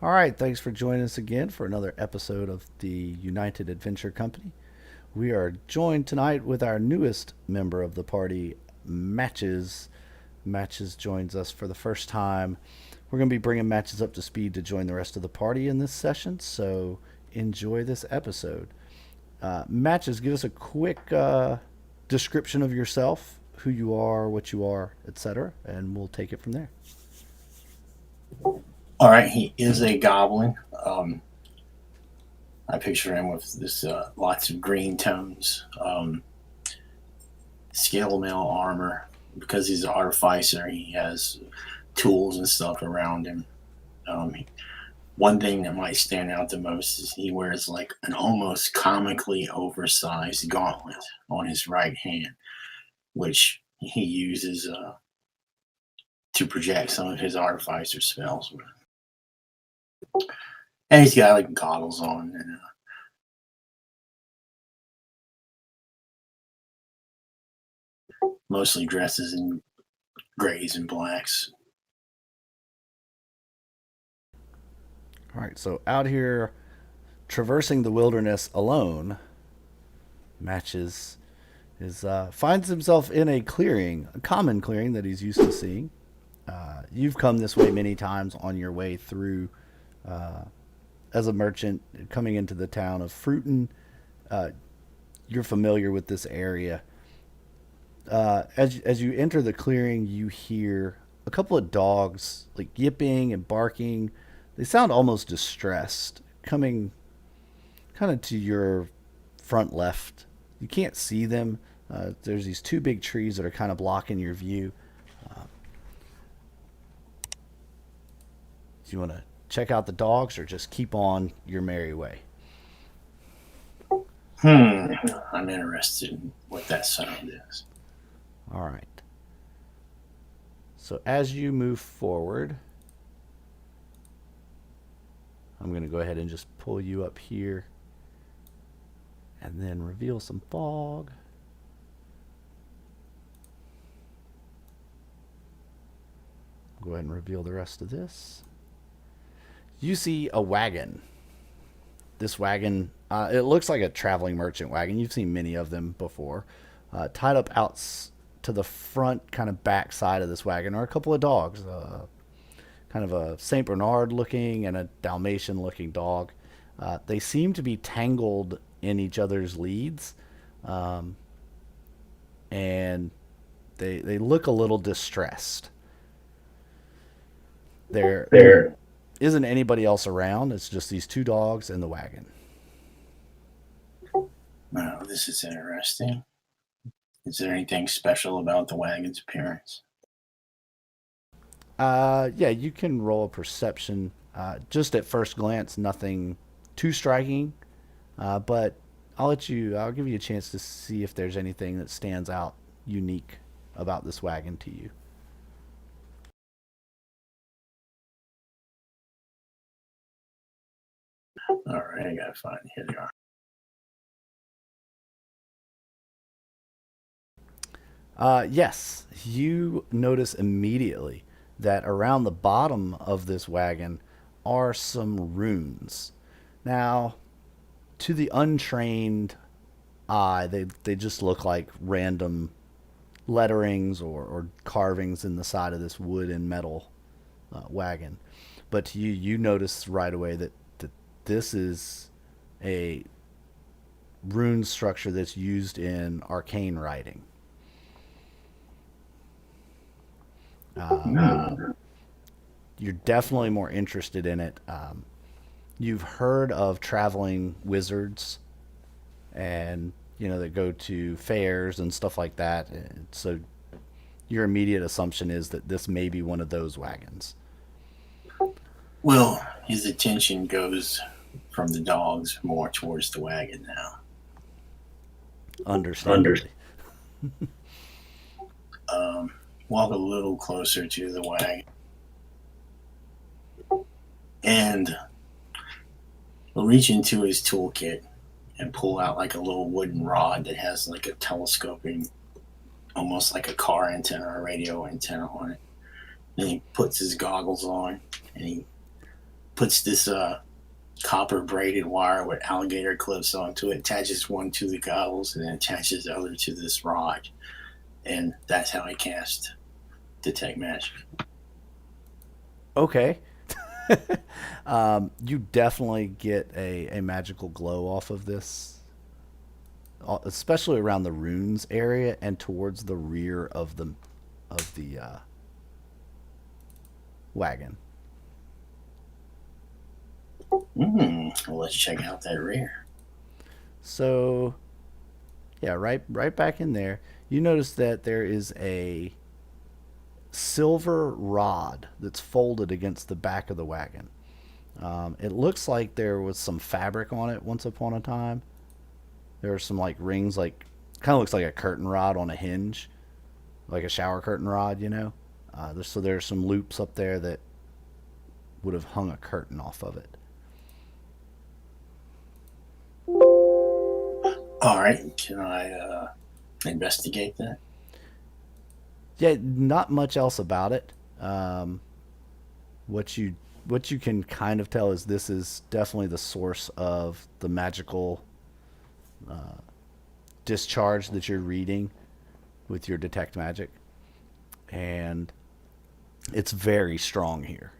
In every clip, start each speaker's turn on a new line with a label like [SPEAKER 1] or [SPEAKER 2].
[SPEAKER 1] All right, thanks for joining us again for another episode of the United Adventure Company. We are joined tonight with our newest member of the party, Matches. Matches joins us for the first time. We're going to be bringing Matches up to speed to join the rest of the party in this session, so enjoy this episode. Matches, give us a quick description of yourself, who you are, etc., and we'll take it from there.
[SPEAKER 2] All right, he is a goblin. I picture him with this lots of green tones, scale mail armor. Because he's an artificer, he has tools and stuff around him. Um, One thing that might stand out the most is he wears like an almost comically oversized gauntlet on his right hand, which he uses to project some of his artificer spells with. And he's got like goggles on and mostly dresses in grays and blacks.
[SPEAKER 1] All right, so out here traversing the wilderness alone, Matches is finds himself in a clearing, a common clearing that he's used to seeing. You've come this way many times on your way through uh, as a merchant coming into the town of Fruiton. Uh, you're familiar with this area. As you enter the clearing, you hear a couple of dogs like yipping and barking. They sound almost distressed, coming kind of to your front left. You can't see them. There's these two big trees that are kind of blocking your view. Do you want to check out the dogs or just keep on your merry way?
[SPEAKER 2] I'm interested in what that sound is.
[SPEAKER 1] All right. So as you move forward, I'm going to go ahead and just pull you up here and then reveal some fog. Go ahead and reveal the rest of this. You see a wagon. This wagon, it looks like a traveling merchant wagon. You've seen many of them before. Tied up out to the front, kind of back side of this wagon are a couple of dogs. Kind of a Saint Bernard looking and a Dalmatian looking dog. They seem to be tangled in each other's leads, um, and they look a little distressed. There
[SPEAKER 2] There.
[SPEAKER 1] isn't anybody else around. It's just these two dogs and the wagon.
[SPEAKER 2] Wow, this is interesting. Is there anything special about the wagon's appearance?
[SPEAKER 1] Yeah, you can roll a perception. Just at first glance, nothing too striking, but I'll give you a chance to see if there's anything that stands out unique about this wagon to you.
[SPEAKER 2] All right, I gotta find. Here they are.
[SPEAKER 1] Yes, you notice immediately that around the bottom of this wagon are some runes. Now, to the untrained eye, they just look like random letterings or carvings in the side of this wood and metal wagon. But to you, you notice right away that this is a rune structure that's used in arcane writing. Um, you're definitely more interested in it. You've heard of traveling wizards and that go to fairs and stuff like that. And so your immediate assumption is that this may be one of those wagons.
[SPEAKER 2] Well, his attention goes from the dogs more towards the wagon now. Under.
[SPEAKER 1] Understandably.
[SPEAKER 2] Walk a little closer to the wagon and he'll reach into his toolkit and pull out like a little wooden rod that has like a telescoping, almost like a car antenna or a radio antenna on it. Then he puts his goggles on and he puts this copper braided wire with alligator clips onto it, attaches one to the goggles, and then attaches the other to this rod. And that's how I cast Detect Magic.
[SPEAKER 1] Okay. You definitely get a magical glow off of this, especially around the runes area and towards the rear of the wagon.
[SPEAKER 2] Well, let's check out that rear.
[SPEAKER 1] So yeah, right back in there. You notice that there is a silver rod that's folded against the back of the wagon. It looks like there was some fabric on it once upon a time. There are some like rings, like kind of looks like a curtain rod on a hinge, like a shower curtain rod, you know. So there's some loops up there that would have hung a curtain off of it.
[SPEAKER 2] All right, can I investigate that?
[SPEAKER 1] Yeah, not much else about it. What you what you can kind of tell is this is definitely the source of the magical discharge that you're reading with your detect magic, and it's very strong here.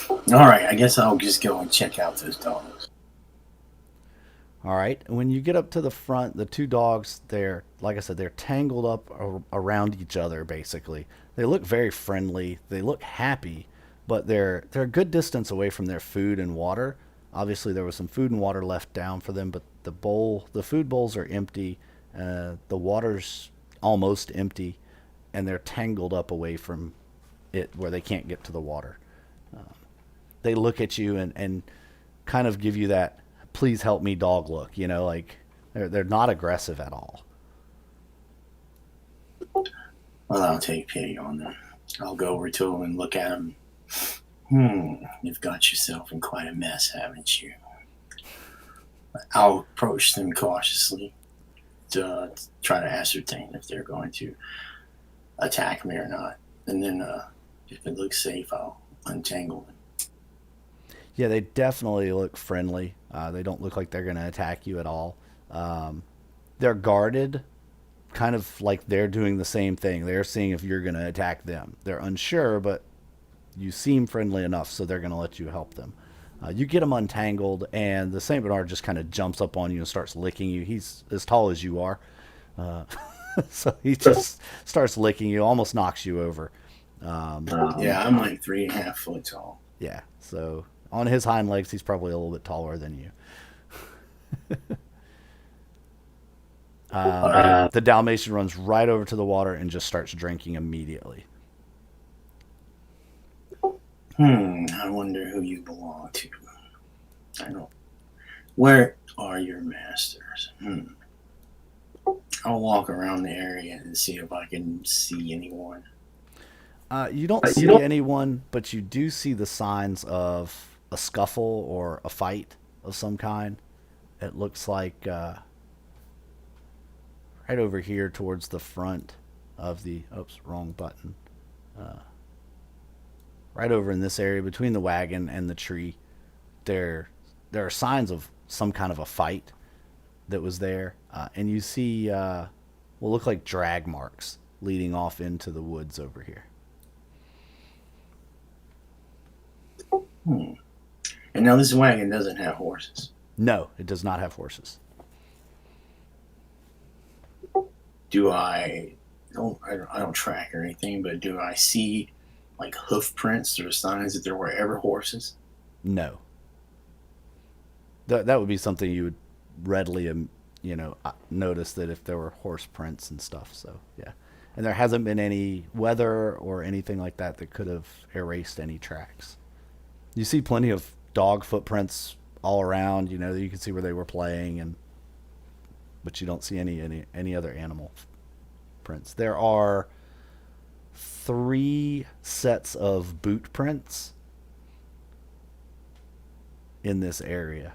[SPEAKER 2] All right, I guess I'll just go and check out those dogs.
[SPEAKER 1] All right. When you get up to the front, the two dogs, they're, like I said, they're tangled up around each other, basically. They look very friendly. They look happy, but they're a good distance away from their food and water. Obviously, there was some food and water left down for them, but the food bowls are empty. The water's almost empty, and they're tangled up away from it where they can't get to the water. They look at you and kind of give you that please help me dog look, you know, like they're not aggressive at all.
[SPEAKER 2] Well, I'll take pity on them. I'll go over to them and look at them. You've got yourself in quite a mess, haven't you? I'll approach them cautiously to try to ascertain if they're going to attack me or not. And then, if it looks safe, I'll untangle them.
[SPEAKER 1] Yeah, they definitely look friendly. They don't look like they're going to attack you at all. Um, they're guarded, kind of like they're doing the same thing. They're seeing if you're going to attack them. They're unsure, but you seem friendly enough, so they're going to let you help them. You get them untangled, and the Saint Bernard just kind of jumps up on you and starts licking you. He's as tall as you are, uh, so he just starts licking you, almost knocks you over. Um,
[SPEAKER 2] Yeah, I'm like 3.5 foot tall.
[SPEAKER 1] yeah, so on his hind legs, he's probably a little bit taller than you.
[SPEAKER 2] All right.
[SPEAKER 1] The Dalmatian runs right over to the water and just starts drinking immediately.
[SPEAKER 2] I wonder who you belong to. I don't. Where are your masters? I'll walk around the area and see if I can see anyone.
[SPEAKER 1] You don't see anyone, but you do see the signs of a scuffle or a fight of some kind. It looks like right over here towards the front of the. Oops, wrong button. Right over in this area between the wagon and the tree, there are signs of some kind of a fight that was there, and you see what look like drag marks leading off into the woods over here.
[SPEAKER 2] Hmm. And now this wagon doesn't have horses.
[SPEAKER 1] No, it does not have horses.
[SPEAKER 2] Do I don't track or anything, but do I see like hoof prints or signs that there were ever horses?
[SPEAKER 1] No, that would be something you would readily, notice that if there were horse prints and stuff. So yeah, and there hasn't been any weather or anything like that that could have erased any tracks. You see plenty of dog footprints all around. You know, you can see where they were playing, and but you don't see any other animal prints. There are three sets of boot prints in this area,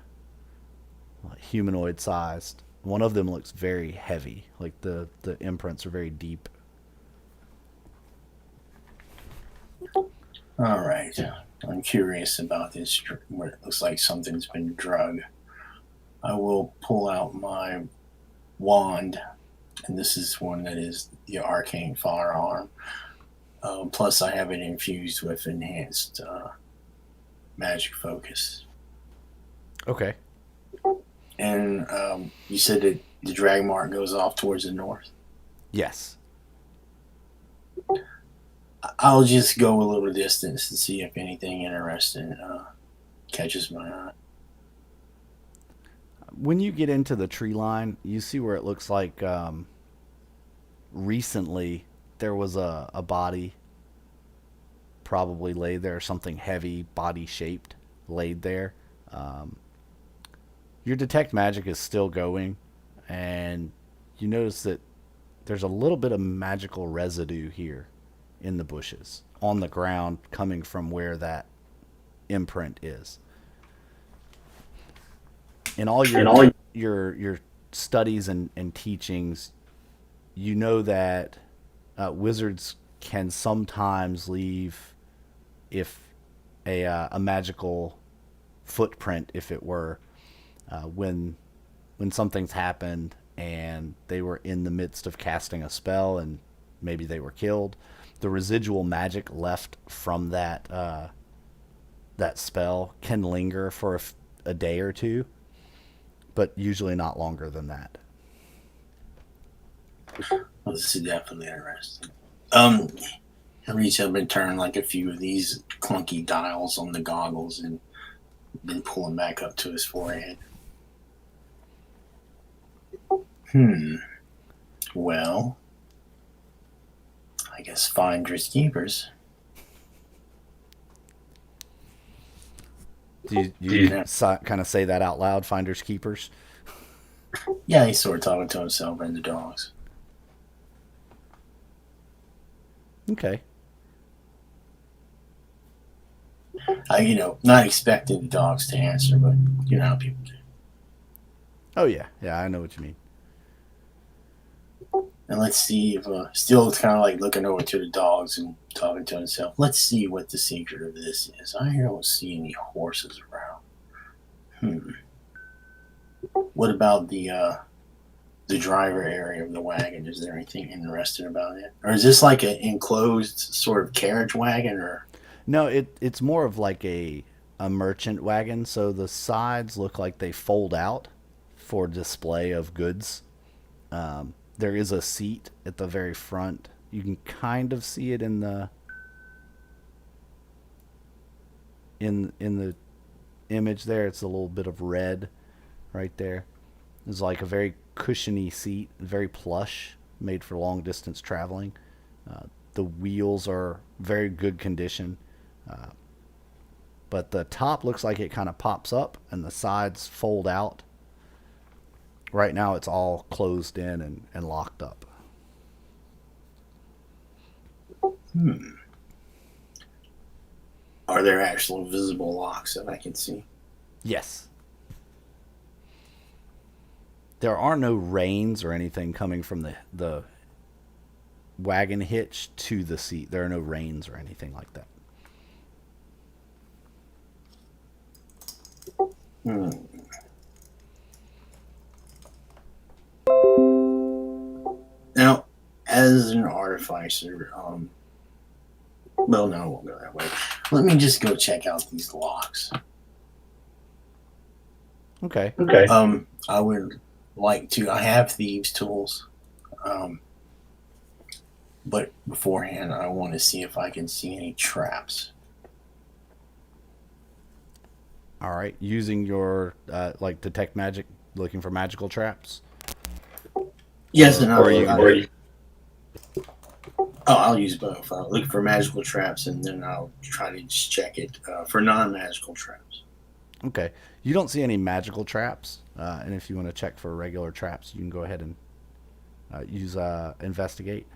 [SPEAKER 1] humanoid sized. One of them looks very heavy, like the imprints are very deep.
[SPEAKER 2] All right. I'm curious about this where it looks like something's been drug. I will pull out my wand, and this is one that is the arcane firearm. Plus, I have it infused with enhanced magic focus.
[SPEAKER 1] Okay.
[SPEAKER 2] And you said that the drag mark goes off towards the north.
[SPEAKER 1] Yes.
[SPEAKER 2] I'll just go a little distance to see if anything interesting catches my eye.
[SPEAKER 1] When you get into the tree line, you see where it looks like recently there was a body probably laid there, something heavy, body shaped, laid there. Um, your detect magic is still going, and you notice that there's a little bit of magical residue here in the bushes on the ground coming from where that imprint is. In all your studies and teachings, you know that wizards can sometimes leave if a magical footprint, if it were, when something's happened and they were in the midst of casting a spell and maybe they were killed, the residual magic left from that spell can linger for a day or two, but usually not longer than that.
[SPEAKER 2] Well, this is definitely interesting. I reach up and turn like a few of these clunky dials on the goggles and then pull them back up to his forehead. Well, I guess finders keepers.
[SPEAKER 1] Do you kind of say that out loud, finders keepers?
[SPEAKER 2] Yeah, he's sort of talking to himself and the dogs.
[SPEAKER 1] Okay.
[SPEAKER 2] Not expecting the dogs to answer, but you know how people do.
[SPEAKER 1] Oh yeah, yeah, I know what you mean.
[SPEAKER 2] And let's see if still kind of like looking over to the dogs and talking to himself. Let's see what the secret of this is. I don't see any horses around. What about the driver area of the wagon? Is there anything interesting about it, or is this like an enclosed sort of carriage wagon? Or
[SPEAKER 1] No, it's more of like a merchant wagon. So the sides look like they fold out for display of goods. There is a seat at the very front. You can kind of see it in the image there. It's a little bit of red right there. It's like a very cushiony seat, very plush, made for long distance traveling. The wheels are very good condition, but the top looks like it kind of pops up and the sides fold out. Right now, it's all closed in and locked up.
[SPEAKER 2] are there actual visible locks that I can see?
[SPEAKER 1] Yes. There are no reins or anything coming from the wagon hitch to the seat. There are no reins or anything like that.
[SPEAKER 2] Hmm. Now, as an artificer, well, no, I won't go that way. Let me just go check out these locks.
[SPEAKER 1] Okay.
[SPEAKER 2] I would like to. I have thieves' tools, but beforehand, I want to see if I can see any traps.
[SPEAKER 1] All right. Using your like detect magic, looking for magical traps.
[SPEAKER 2] Yes, and I'll use both. I'll look for magical traps, and then I'll try to just check it for non-magical traps.
[SPEAKER 1] Okay. You don't see any magical traps, and if you want to check for regular traps, you can go ahead and use investigate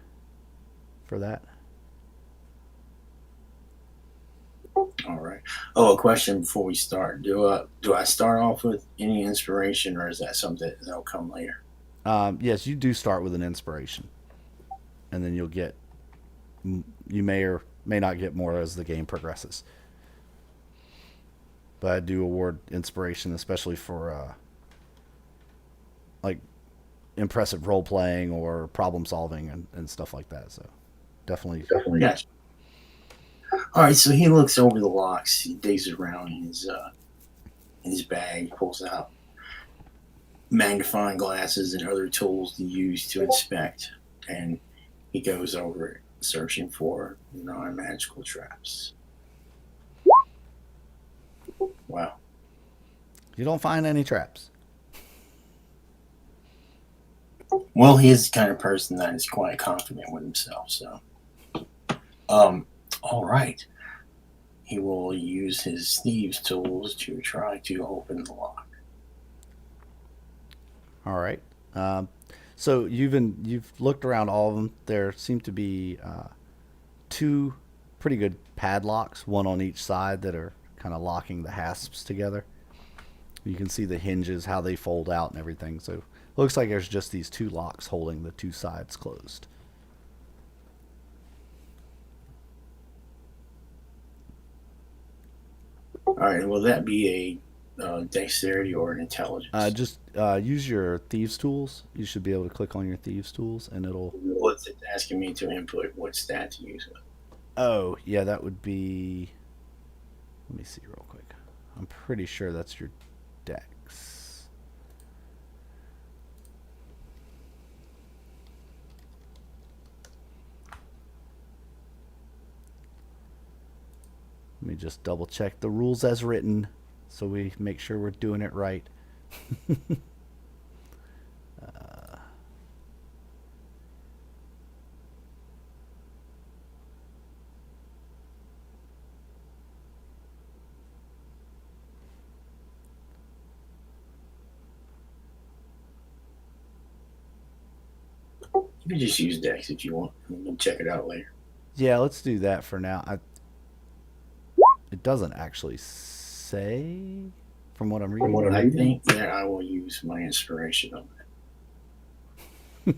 [SPEAKER 1] for that.
[SPEAKER 2] All right. Oh, a question before we start. Do I start off with any inspiration, or is that something that'll come later?
[SPEAKER 1] Yes, you do start with an inspiration, and then you'll get. You may or may not get more as the game progresses. But I do award inspiration, especially for like impressive role playing or problem solving and stuff like that. So definitely.
[SPEAKER 2] Gotcha. All right, so he looks over the locks. He digs around in his bag, pulls out magnifying glasses and other tools to use to inspect, and he goes over it, searching for non-magical traps. Wow.
[SPEAKER 1] You don't find any traps.
[SPEAKER 2] Well, he is the kind of person that is quite confident with himself. So, all right. He will use his thieves' tools to try to open the lock.
[SPEAKER 1] All right. So you've looked around all of them. There seem to be two pretty good padlocks, one on each side, that are kind of locking the hasps together. You can see the hinges, how they fold out and everything. So it looks like there's just these two locks holding the two sides closed.
[SPEAKER 2] All right. Will that be a dexterity or an intelligence?
[SPEAKER 1] Just use your thieves tools. You should be able to click on your thieves tools, and it'll.
[SPEAKER 2] What's it asking me to input? What stat to use?
[SPEAKER 1] Oh yeah, that would be. Let me see real quick. I'm pretty sure that's your dex. Let me just double check the rules as written so we make sure we're doing it right.
[SPEAKER 2] You can just use dex if you want. We'll check it out later.
[SPEAKER 1] Yeah, let's do that for now. It doesn't actually say from what I'm reading.
[SPEAKER 2] I think that I will use my inspiration on that.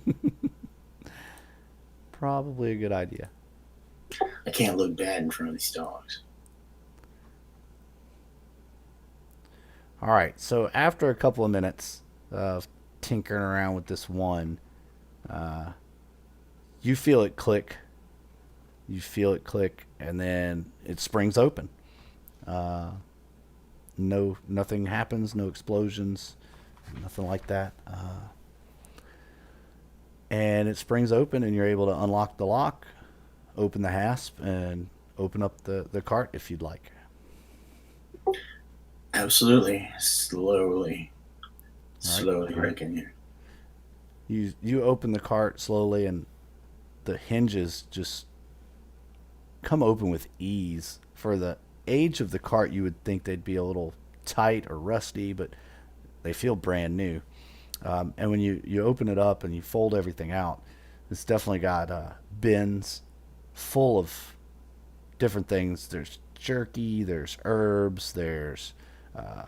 [SPEAKER 1] Probably a good idea.
[SPEAKER 2] I can't look bad in front of these dogs.
[SPEAKER 1] All right, so after a couple of minutes of tinkering around with this one, uh, you feel it click. You feel it click, and then it springs open. Uh, no, nothing happens. No explosions. Nothing like that. And it springs open, and you're able to unlock the lock, open the hasp, and open up the cart if you'd like.
[SPEAKER 2] Absolutely. Slowly
[SPEAKER 1] All right.
[SPEAKER 2] break in here.
[SPEAKER 1] You open the cart slowly, and the hinges just come open with ease. For the age of the cart, you would think they'd be a little tight or rusty, but they feel brand new. And when you open it up and you fold everything out, it's definitely got bins full of different things. There's jerky, there's herbs, there's uh,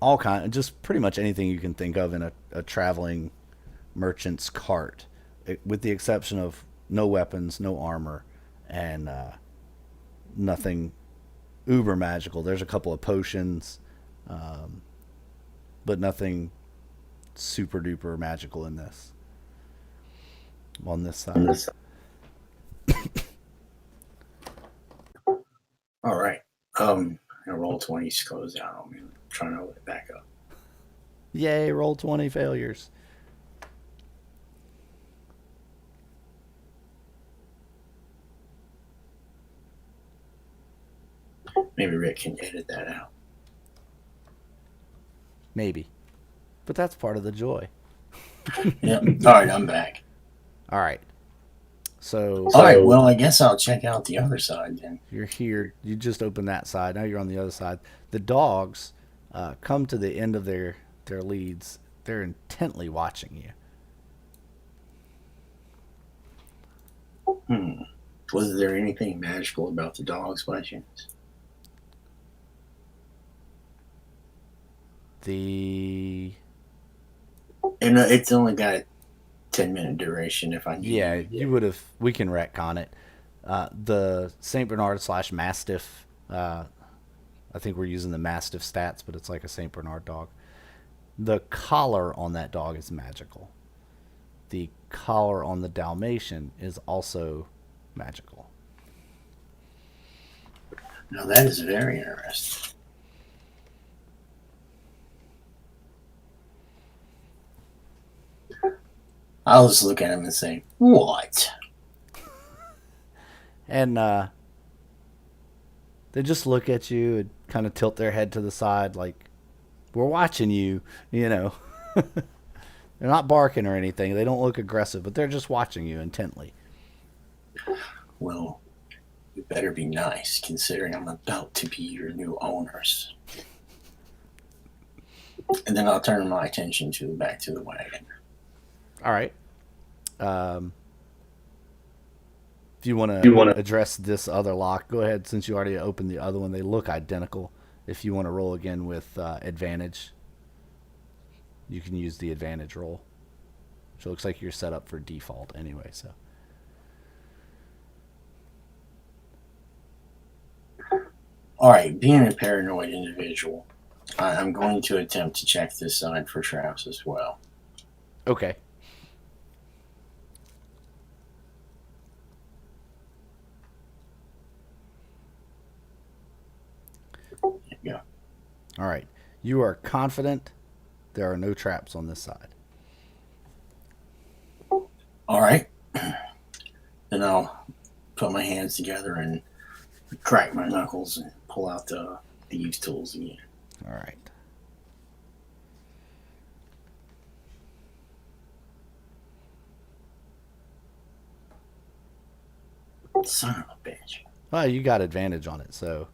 [SPEAKER 1] all kind, just pretty much anything you can think of in a traveling merchant's cart, with the exception of no weapons, no armor, and nothing uber magical. There's a couple of potions, um, but nothing super duper magical in this. On this side.
[SPEAKER 2] All right. I roll 20 to close out. I'm trying to open it back up.
[SPEAKER 1] Yay, roll 20 failures.
[SPEAKER 2] Maybe Rick can edit that out.
[SPEAKER 1] Maybe. But that's part of the joy.
[SPEAKER 2] Yep. All right, I'm back.
[SPEAKER 1] All right. So
[SPEAKER 2] All right, well, I guess I'll check out the other side then.
[SPEAKER 1] you're here. You just opened that side. Now you're on the other side. The dogs come to the end of their leads. They're intently watching you.
[SPEAKER 2] Hmm. Was there anything magical about the dogs by chance?
[SPEAKER 1] The
[SPEAKER 2] And it's only got a 10-minute duration if I need
[SPEAKER 1] Yeah,
[SPEAKER 2] it.
[SPEAKER 1] you would have. We can retcon it. The Saint Bernard slash Mastiff. I think we're using the Mastiff stats, but it's like a Saint Bernard dog. The collar on that dog is magical. The collar on the Dalmatian is also magical.
[SPEAKER 2] Now that is very interesting. I'll just look at him and say, "What?"
[SPEAKER 1] And they just look at you and kind of tilt their head to the side, like, we're watching you, you know. They're not barking or anything. They don't look aggressive, but they're just watching you intently.
[SPEAKER 2] Well, you better be nice, considering I'm about to be your new owners. And then I'll turn my attention to back to the wagon.
[SPEAKER 1] All right. Um, if you want to address this other lock, go ahead. Since you already opened the other one, they look identical. If you want to roll again with advantage, you can use the advantage roll. Which looks like you're set up for default anyway. So.
[SPEAKER 2] All right, being a paranoid individual, I'm going to attempt to check this side for traps as well.
[SPEAKER 1] Okay.
[SPEAKER 2] There you go.
[SPEAKER 1] All right. You are confident there are no traps on this side.
[SPEAKER 2] All right. Then I'll put my hands together and crack my knuckles and pull out the thieves' tools again.
[SPEAKER 1] All right.
[SPEAKER 2] Son of a bitch.
[SPEAKER 1] Well, you got advantage on it, so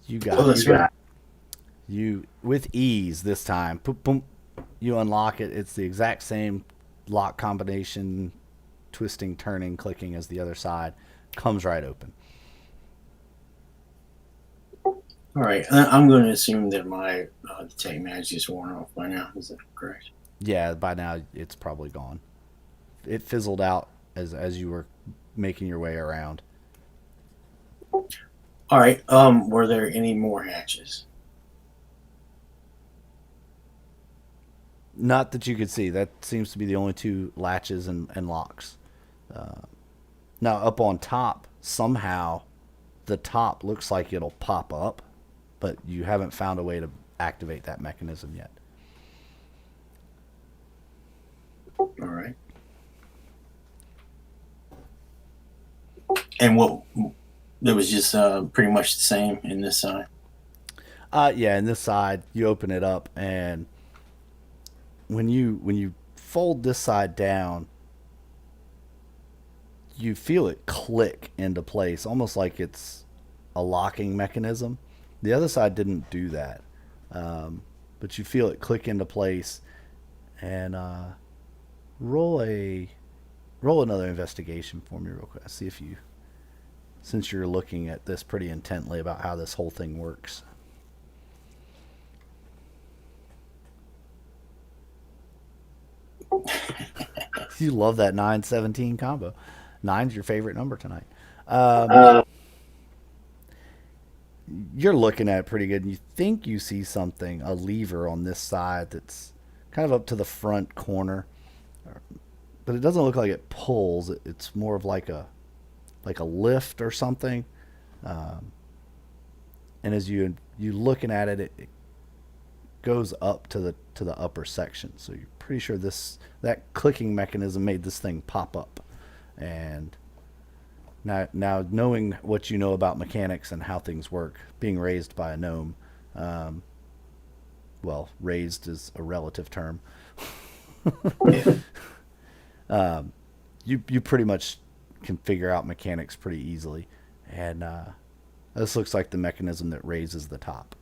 [SPEAKER 1] you got
[SPEAKER 2] Oh, that's right.
[SPEAKER 1] you with ease this time. Boom, boom, you unlock it. It's the exact same lock combination, twisting, turning, clicking as the other side. Comes right open.
[SPEAKER 2] All right. I'm going to assume that my detect magic is worn off by now. Is that correct?
[SPEAKER 1] Yeah, by now it's probably gone. It fizzled out as you were making your way around.
[SPEAKER 2] All right. Were there any more hatches?
[SPEAKER 1] Not that you could see. That seems to be the only two latches and locks. Now, up on top, somehow the top looks like it'll pop up, but you haven't found a way to activate that mechanism yet.
[SPEAKER 2] All right. And what? That was just pretty much the same in this side.
[SPEAKER 1] Yeah, and this side, you open it up, and when you fold this side down, you feel it click into place, almost like it's a locking mechanism. The other side didn't do that, but you feel it click into place. And roll a roll another investigation for me real quick. See if you, since you're looking at this pretty intently about how this whole thing works. You love that 9-17 combo. Nine's your favorite number tonight. You're looking at it pretty good, and you think you see something, a lever on this side that's kind of up to the front corner, but it doesn't look like it pulls. It's more of like a lift or something. Um, and as you looking at it, it goes up to the upper section. So you're pretty sure that clicking mechanism made this thing pop up. And now knowing what you know about mechanics and how things work, being raised by a gnome, um, well, raised is a relative term.
[SPEAKER 2] Yeah.
[SPEAKER 1] You pretty much can figure out mechanics pretty easily, and this looks like the mechanism that raises the top.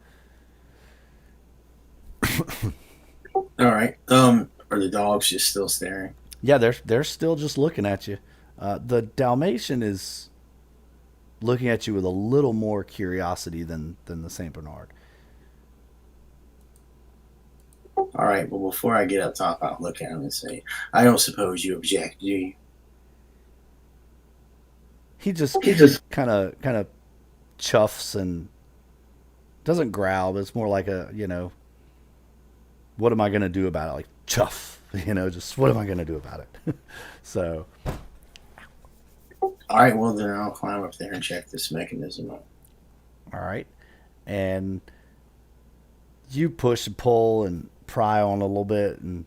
[SPEAKER 2] All right. Are the dogs just still staring?
[SPEAKER 1] Yeah, they're still just looking at you. The Dalmatian is looking at you with a little more curiosity than the Saint Bernard.
[SPEAKER 2] All right. Well, before I get up top, I'll look at him and say, "I don't suppose you object, do you?"
[SPEAKER 1] he just
[SPEAKER 2] He just
[SPEAKER 1] kind of chuffs and doesn't growl, but it's more like a, what am I going to do about it? Like chuff, just what am I going to do about it? So,
[SPEAKER 2] all right. Well, then I'll climb up there and check this mechanism out.
[SPEAKER 1] all right. And you push and pull and pry on a little bit, and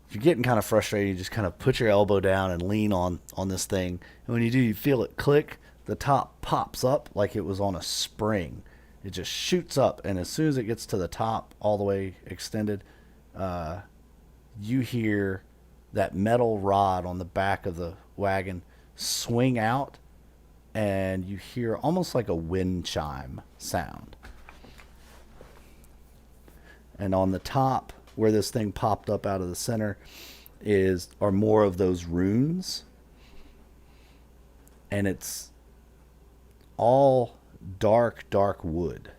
[SPEAKER 1] if you're getting kind of frustrated, you just kind of put your elbow down and lean on this thing. And when you do, you feel it click. The top pops up like it was on a spring. It just shoots up, and as soon as it gets to the top, all the way extended, you hear that metal rod on the back of the wagon swing out, and you hear almost like a wind chime sound. And on the top, where this thing popped up out of the center, are more of those runes, and it's all dark wood.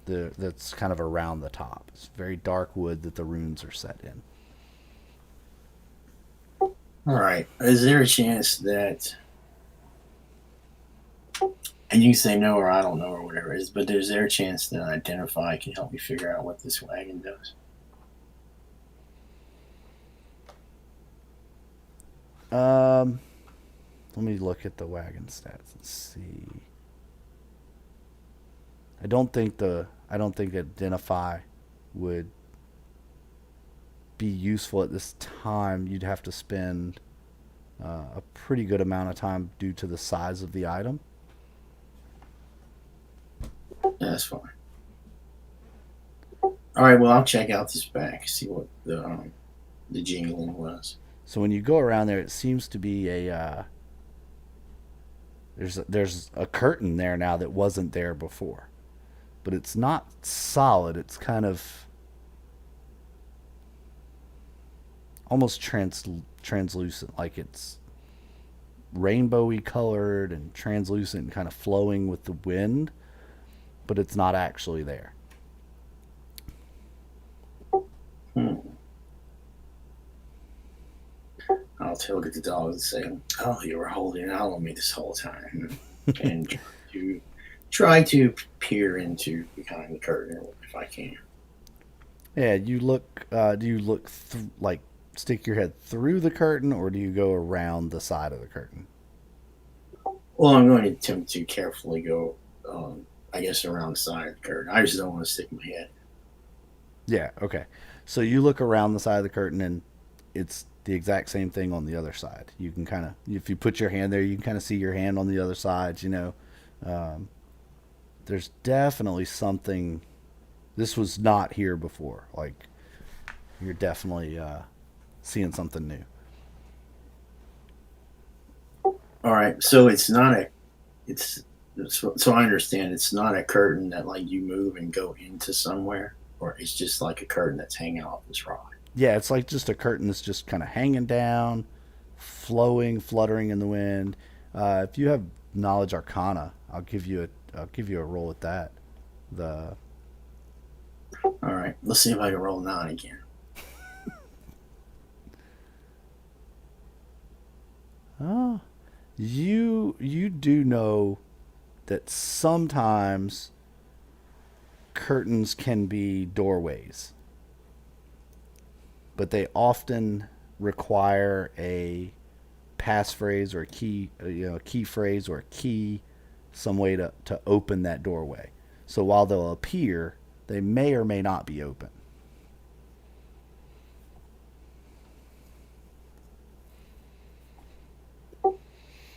[SPEAKER 1] That's kind of around the top. It's very dark wood that the runes are set in.
[SPEAKER 2] All right. Is there a chance that, and you can say no or I don't know or whatever it is, but is there a chance that Identify can help me figure out what this wagon does?
[SPEAKER 1] Let me look at the wagon stats and see. I don't think Identify would be useful at this time. You'd have to spend a pretty good amount of time due to the size of the item.
[SPEAKER 2] That's fine. All right. Well, I'll check out this back, see what the jingling was.
[SPEAKER 1] So when you go around there, it seems to be there's a curtain there now that wasn't there before, but it's not solid. It's kind of almost translucent, like it's rainbowy colored and translucent and kind of flowing with the wind, but it's not actually there.
[SPEAKER 2] I'll look at the dog and say, "Oh, you were holding out on me this whole time," and try to peer into behind the curtain if I can.
[SPEAKER 1] Yeah, you look. Do you look like stick your head through the curtain, or do you go around the side of the curtain?
[SPEAKER 2] Well, I'm going to attempt to carefully go, I guess, around the side of the curtain. I just don't want to stick my head.
[SPEAKER 1] Yeah. Okay. So you look around the side of the curtain, and it's the exact same thing on the other side. You can kind of, if you put your hand there, you can kind of see your hand on the other side. There's definitely something. This was not here before. Like, you're definitely seeing something new.
[SPEAKER 2] All right, so it's not a, it's so I understand it's not a curtain that like you move and go into somewhere, or it's just like a curtain that's hanging off this rod.
[SPEAKER 1] Yeah, it's like just a curtain that's just kind of hanging down, flowing, fluttering in the wind. If you have knowledge arcana, I'll give you a roll at that. The
[SPEAKER 2] All right, let's see if I can roll 9 again.
[SPEAKER 1] oh, you do know that sometimes curtains can be doorways, but they often require a passphrase or a key, a key phrase or a key, some way to open that doorway. So while they'll appear, they may or may not be open.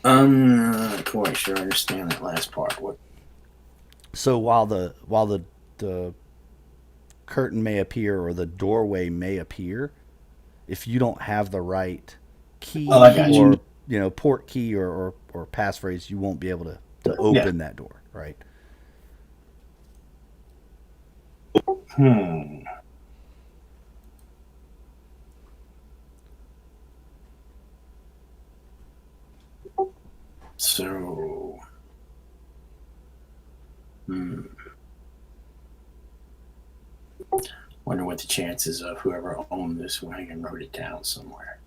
[SPEAKER 2] I'm not quite sure I understand that last part. What?
[SPEAKER 1] So while the curtain may appear or the doorway may appear, if you don't have the right key
[SPEAKER 2] Oh, I got you.
[SPEAKER 1] or port key or passphrase, you won't be able to
[SPEAKER 2] Yeah.
[SPEAKER 1] open that door, right?
[SPEAKER 2] Hmm. So, wonder what the chances of whoever owned this wagon wrote it down somewhere.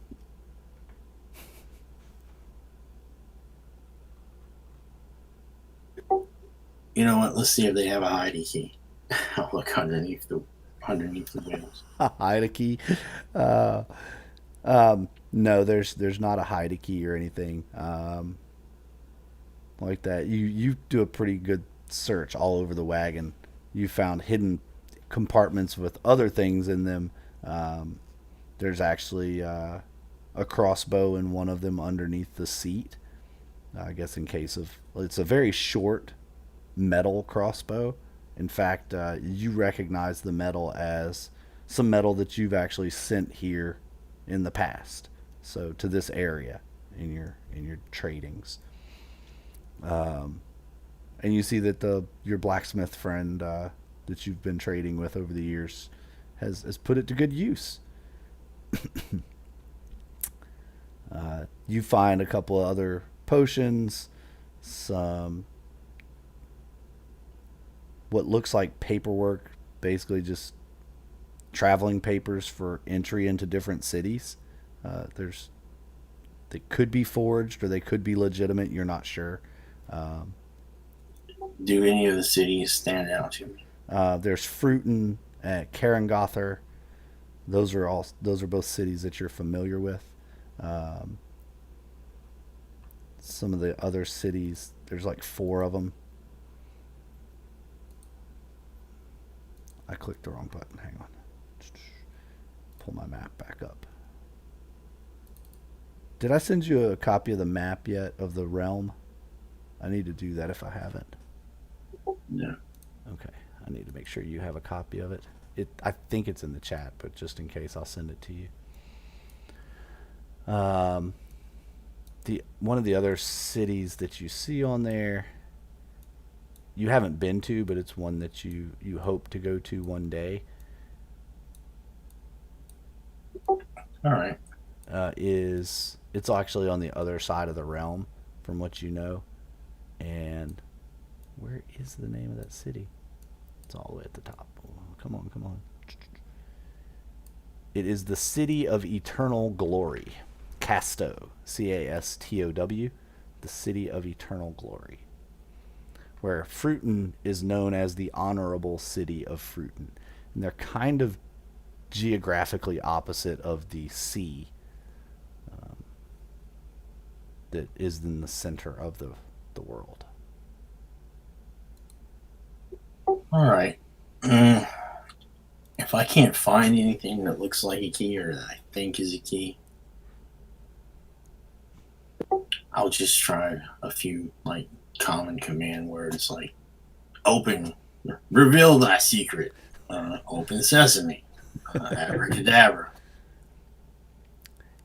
[SPEAKER 2] You know what? Let's see if they have a hidey key. I'll look underneath the wheels.
[SPEAKER 1] Hide a key. Uh, no, there's not a hide a key or anything like that. You do a pretty good search all over the wagon. You found hidden compartments with other things in them. Um, there's actually a crossbow in one of them underneath the seat. I guess in case of it's a very short metal crossbow. In fact, you recognize the metal as some metal that you've actually sent here in the past. So to this area in your tradings, and you see that the your blacksmith friend that you've been trading with over the years has put it to good use. You find a couple of other potions, some what looks like paperwork, basically just traveling papers for entry into different cities. There's they could be forged or they could be legitimate. You're not sure. Um,
[SPEAKER 2] Do any of the cities stand out to me?
[SPEAKER 1] there's Fruiton, Karangother. Those are both cities that you're familiar with. Um, some of the other cities, there's like four of them. I clicked the wrong button. Hang on. Pull my map back up. Did I send you a copy of the map yet of the realm? I need to do that if I haven't.
[SPEAKER 2] No.
[SPEAKER 1] Okay. I need to make sure you have a copy of it. I think it's in the chat, but just in case, I'll send it to you. The one of the other cities that you see on there, you haven't been to, but it's one that you hope to go to one day.
[SPEAKER 2] All right.
[SPEAKER 1] Is it's actually on the other side of the realm, from what you know. And where is the name of that city? It's all the way at the top. Oh, come on, come on. It is the city of eternal glory, Casto, Castow, the city of eternal glory, where Fruiton is known as the honorable city of Fruiton, and they're kind of geographically opposite of the sea that is in the center of the world.
[SPEAKER 2] All right. Mm, if I can't find anything that looks like a key or that I think is a key, I'll just try a few like common command words like open, reveal thy secret, open sesame, abracadabra.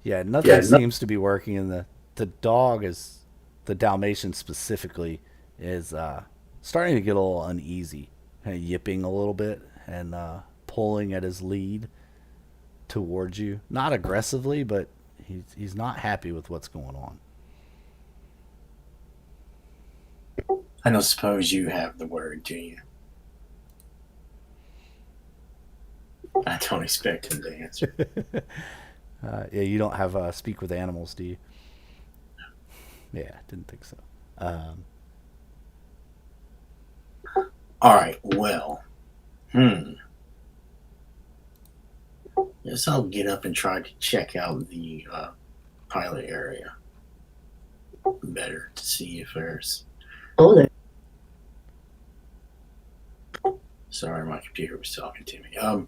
[SPEAKER 1] Yeah, nothing seems to be working, and the dog is the Dalmatian specifically is starting to get a little uneasy, kind of yipping a little bit and pulling at his lead towards you. Not aggressively, but he's not happy with what's going on.
[SPEAKER 2] I don't suppose you have the word, do you? I don't expect him to answer.
[SPEAKER 1] Yeah, you don't have speak with animals, do you? Yeah, didn't think so. Um,
[SPEAKER 2] All right, well, guess I'll get up and try to check out the pilot area better to see if there's. Oh, there. Sorry, my computer was talking to me.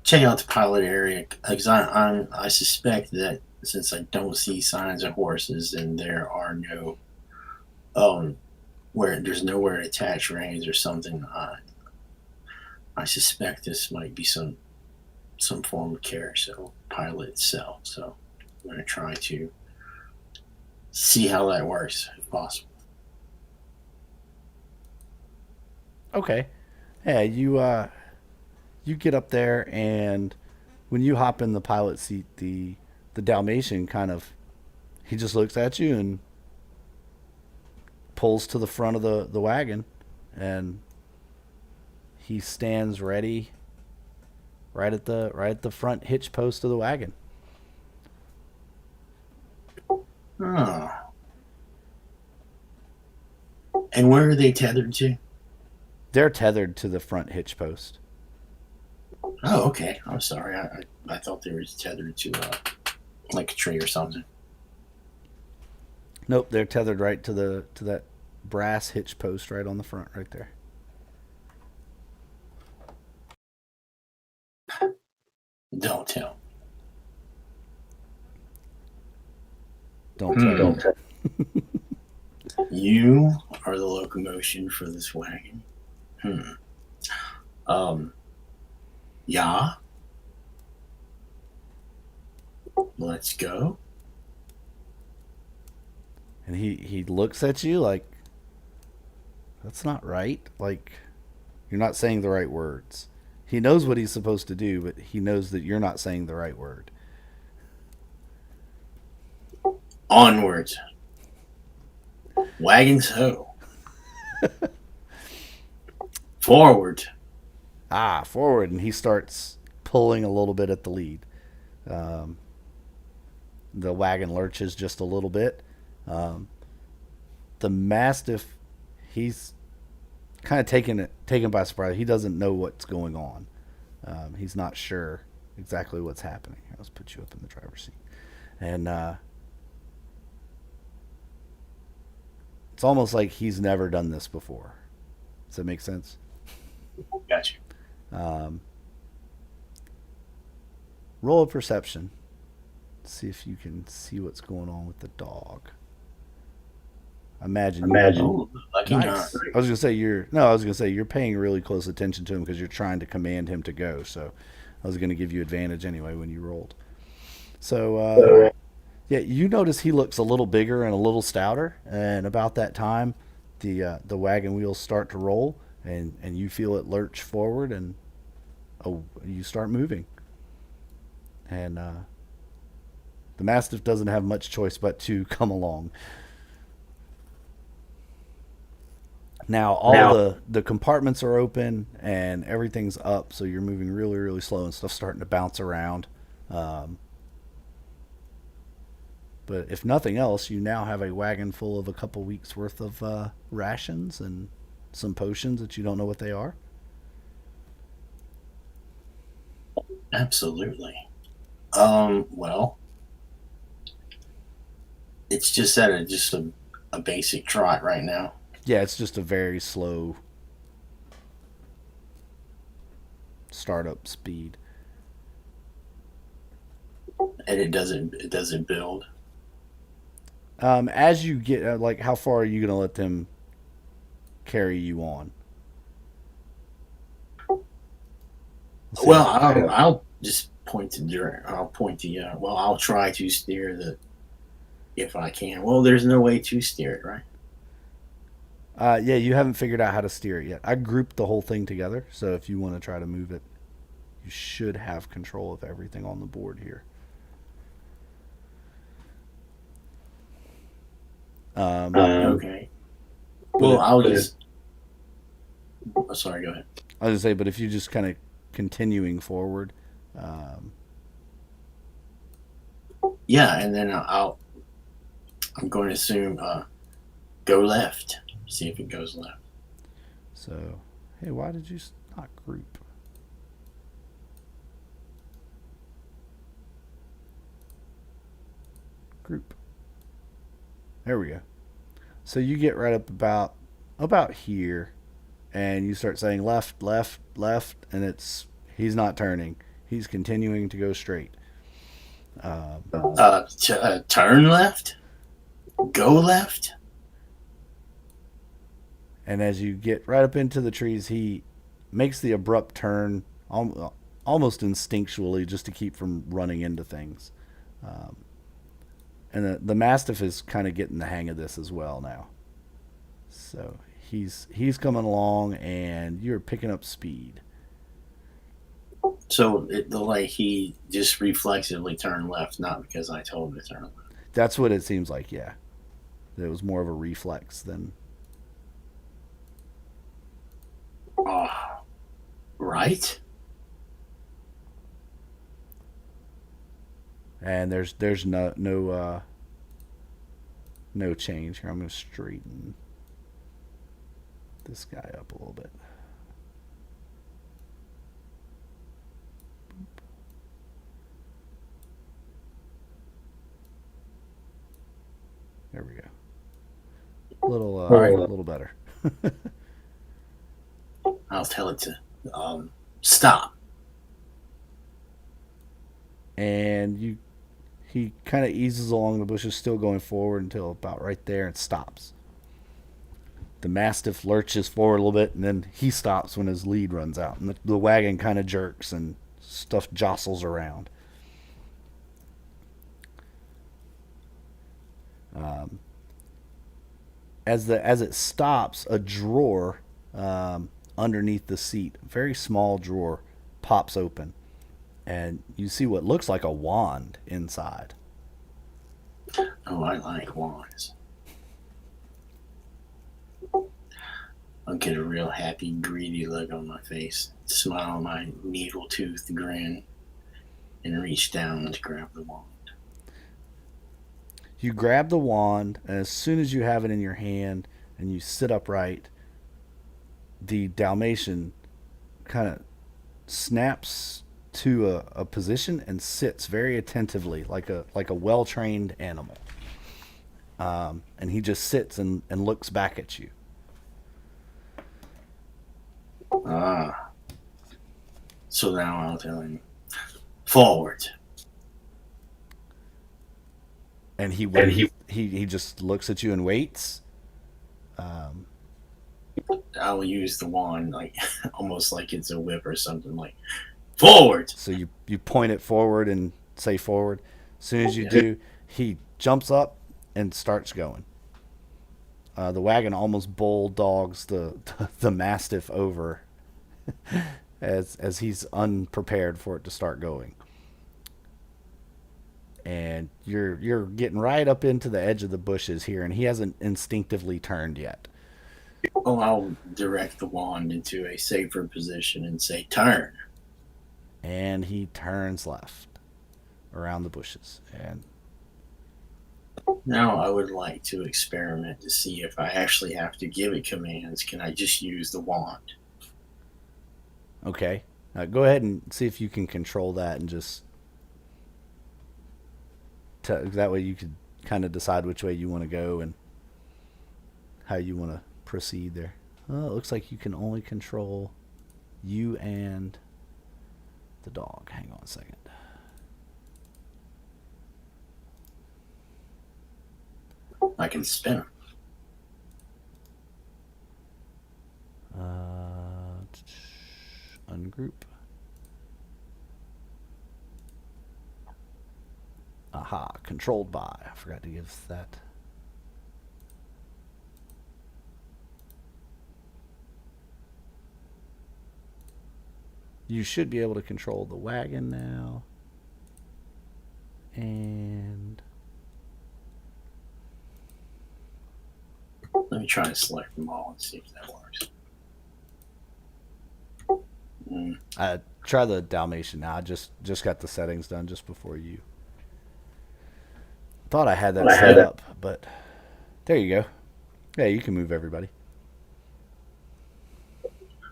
[SPEAKER 2] Check out the pilot area because I suspect that since I don't see signs of horses and there are no where there's nowhere to attach reins or something, I suspect this might be some form of carousel pilot itself. So I'm going to try to see how that works if possible.
[SPEAKER 1] okay. Yeah, you get up there, and when you hop in the pilot seat, the Dalmatian kind of he just looks at you and pulls to the front of the wagon, and he stands ready right at the front hitch post of the wagon.
[SPEAKER 2] Oh. And where are they tethered to?
[SPEAKER 1] They're tethered to the front hitch post.
[SPEAKER 2] Oh, okay. I'm sorry. I thought they were tethered to like a tree or something.
[SPEAKER 1] Nope, they're tethered right to that brass hitch post right on the front, right there.
[SPEAKER 2] Don't tell.
[SPEAKER 1] Don't tell.
[SPEAKER 2] Don't tell. You are the locomotion for this wagon. Um. Yeah. Let's go.
[SPEAKER 1] And he looks at you like, that's not right. Like, you're not saying the right words. He knows what he's supposed to do, but he knows that you're not saying the right word.
[SPEAKER 2] Onwards. Wagons ho. Forward.
[SPEAKER 1] Forward. And he starts pulling a little bit at the lead. The wagon lurches just a little bit. The Mastiff, he's kind of taken by surprise. He doesn't know what's going on. He's not sure exactly what's happening. Let's put you up in the driver's seat. And it's almost like he's never done this before. Does that make sense?
[SPEAKER 2] Gotcha.
[SPEAKER 1] Roll a perception. See if you can see what's going on with the dog. Imagine.
[SPEAKER 2] Oh, lucky
[SPEAKER 1] Nice.
[SPEAKER 2] not.
[SPEAKER 1] I was gonna say you're paying really close attention to him because you're trying to command him to go. So I was gonna give you advantage anyway when you rolled. So yeah, you notice he looks a little bigger and a little stouter, and about that time, the wagon wheels start to roll, and you feel it lurch forward, and you start moving, and the Mastiff doesn't have much choice but to come along. Now the compartments are open and everything's up, so you're moving really, really slow and stuff's starting to bounce around. But if nothing else, you now have a wagon full of a couple weeks worth of rations and some potions that you don't know what they are.
[SPEAKER 2] Absolutely. Well, it's just at a basic trot right now.
[SPEAKER 1] Yeah, it's just a very slow startup speed.
[SPEAKER 2] And it doesn't build.
[SPEAKER 1] As you get like, how far are you gonna let them carry you on?
[SPEAKER 2] Well, I'll just point to direct. I'll point to well, I'll try to steer the if I can. Well, there's no way to steer it, right?
[SPEAKER 1] Yeah, you haven't figured out how to steer it yet. I grouped the whole thing together, so if you want to try to move it, you should have control of everything on the board here.
[SPEAKER 2] Okay. Well, I'll just. Oh, sorry, go ahead.
[SPEAKER 1] I was gonna say, but if you just kind of continuing forward,
[SPEAKER 2] Yeah, and then I'm going to assume go left. See if it goes left.
[SPEAKER 1] so hey, why did you not group? Group. There we go. So you get right up about here, and you start saying left, left, left, and he's not turning. He's continuing to go straight.
[SPEAKER 2] Turn left. Go left.
[SPEAKER 1] And as you get right up into the trees, he makes the abrupt turn almost instinctually just to keep from running into things. And the Mastiff is kind of getting the hang of this as well now. So he's coming along, and you're picking up speed.
[SPEAKER 2] So he just reflexively turned left, not because I told him to turn left.
[SPEAKER 1] That's what it seems like, yeah. It was more of a reflex than.
[SPEAKER 2] Right.
[SPEAKER 1] And there's no change here. I'm going to straighten this guy up a little bit. There we go. A little better.
[SPEAKER 2] I'll tell it to stop.
[SPEAKER 1] And he kind of eases along the bushes, still going forward until about right there and stops. The Mastiff lurches forward a little bit, and then he stops when his lead runs out. And the wagon kind of jerks and stuff jostles around. As it stops, a drawer underneath the seat, a very small drawer, pops open. And you see what looks like a wand inside.
[SPEAKER 2] Oh, I like wands. I'll get a real happy, greedy look on my face, smile my needle-toothed grin, and reach down to grab the wand.
[SPEAKER 1] You grab the wand, and as soon as you have it in your hand and you sit upright, the Dalmatian kind of snaps to a position and sits very attentively, like a well-trained animal. And he just sits and looks back at you.
[SPEAKER 2] Ah. So now I'll tell him, forward.
[SPEAKER 1] And he just looks at you and waits.
[SPEAKER 2] I will use the wand like almost like it's a whip or something, like forward.
[SPEAKER 1] So you point it forward and say forward. As soon as you do, he jumps up and starts going. The wagon almost bulldogs the Mastiff over as he's unprepared for it to start going. And you're getting right up into the edge of the bushes here, and he hasn't instinctively turned yet.
[SPEAKER 2] Oh, I'll direct the wand into a safer position and say, turn.
[SPEAKER 1] And he turns left around the bushes. And
[SPEAKER 2] now I would like to experiment to see if I actually have to give it commands. Can I just use the wand?
[SPEAKER 1] Okay. Go ahead and see if you can control that and just... that way you could kind of decide which way you want to go and how you want to proceed there. Well, it looks like you can only control you and the dog. Hang on a second.
[SPEAKER 2] I can spin him.
[SPEAKER 1] Ungroup. Aha, controlled by. I forgot to give that. You should be able to control the wagon now. And
[SPEAKER 2] let me try to select them all and see if that works.
[SPEAKER 1] Try the Dalmatian now. I just got the settings done just before you. Thought I had that set up, but there you go. Yeah, you can move everybody.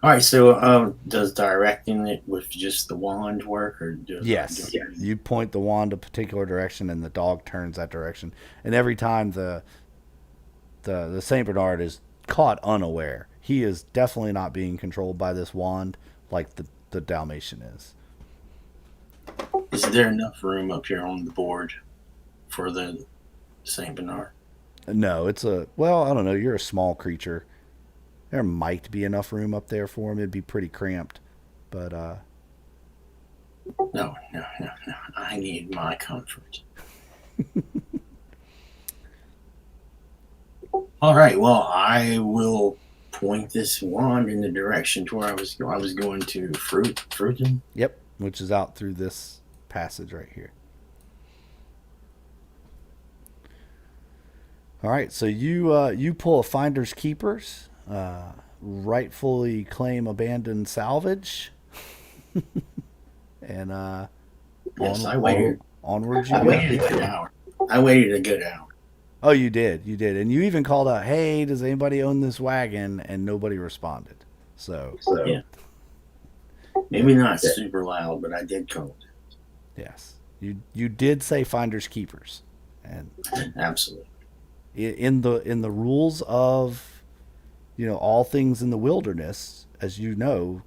[SPEAKER 2] All right, so does directing it with just the wand work, or
[SPEAKER 1] yes, you point the wand a particular direction, and the dog turns that direction. And every time the Saint Bernard is caught unaware, he is definitely not being controlled by this wand like the Dalmatian is.
[SPEAKER 2] Is there enough room up here on the board for the Saint Bernard?
[SPEAKER 1] No, it's I don't know. You're a small creature. There might be enough room up there for him. It'd be pretty cramped, but
[SPEAKER 2] No. I need my comfort. All right. Well, I will point this wand in the direction to where I was going to Fruiton.
[SPEAKER 1] Yep, which is out through this passage right here. All right, so you pull a Finders Keepers. Rightfully claim abandoned salvage. And
[SPEAKER 2] yes, I waited.
[SPEAKER 1] Onward you
[SPEAKER 2] I waited a good hour.
[SPEAKER 1] Oh, you did, and you even called out, "Hey, does anybody own this wagon?" And nobody responded. So,
[SPEAKER 2] Yeah,
[SPEAKER 1] yeah,
[SPEAKER 2] maybe not super loud, but I did call
[SPEAKER 1] yes, you did say finders keepers, and
[SPEAKER 2] it. Absolutely.
[SPEAKER 1] in the rules of all things in the wilderness, as you know,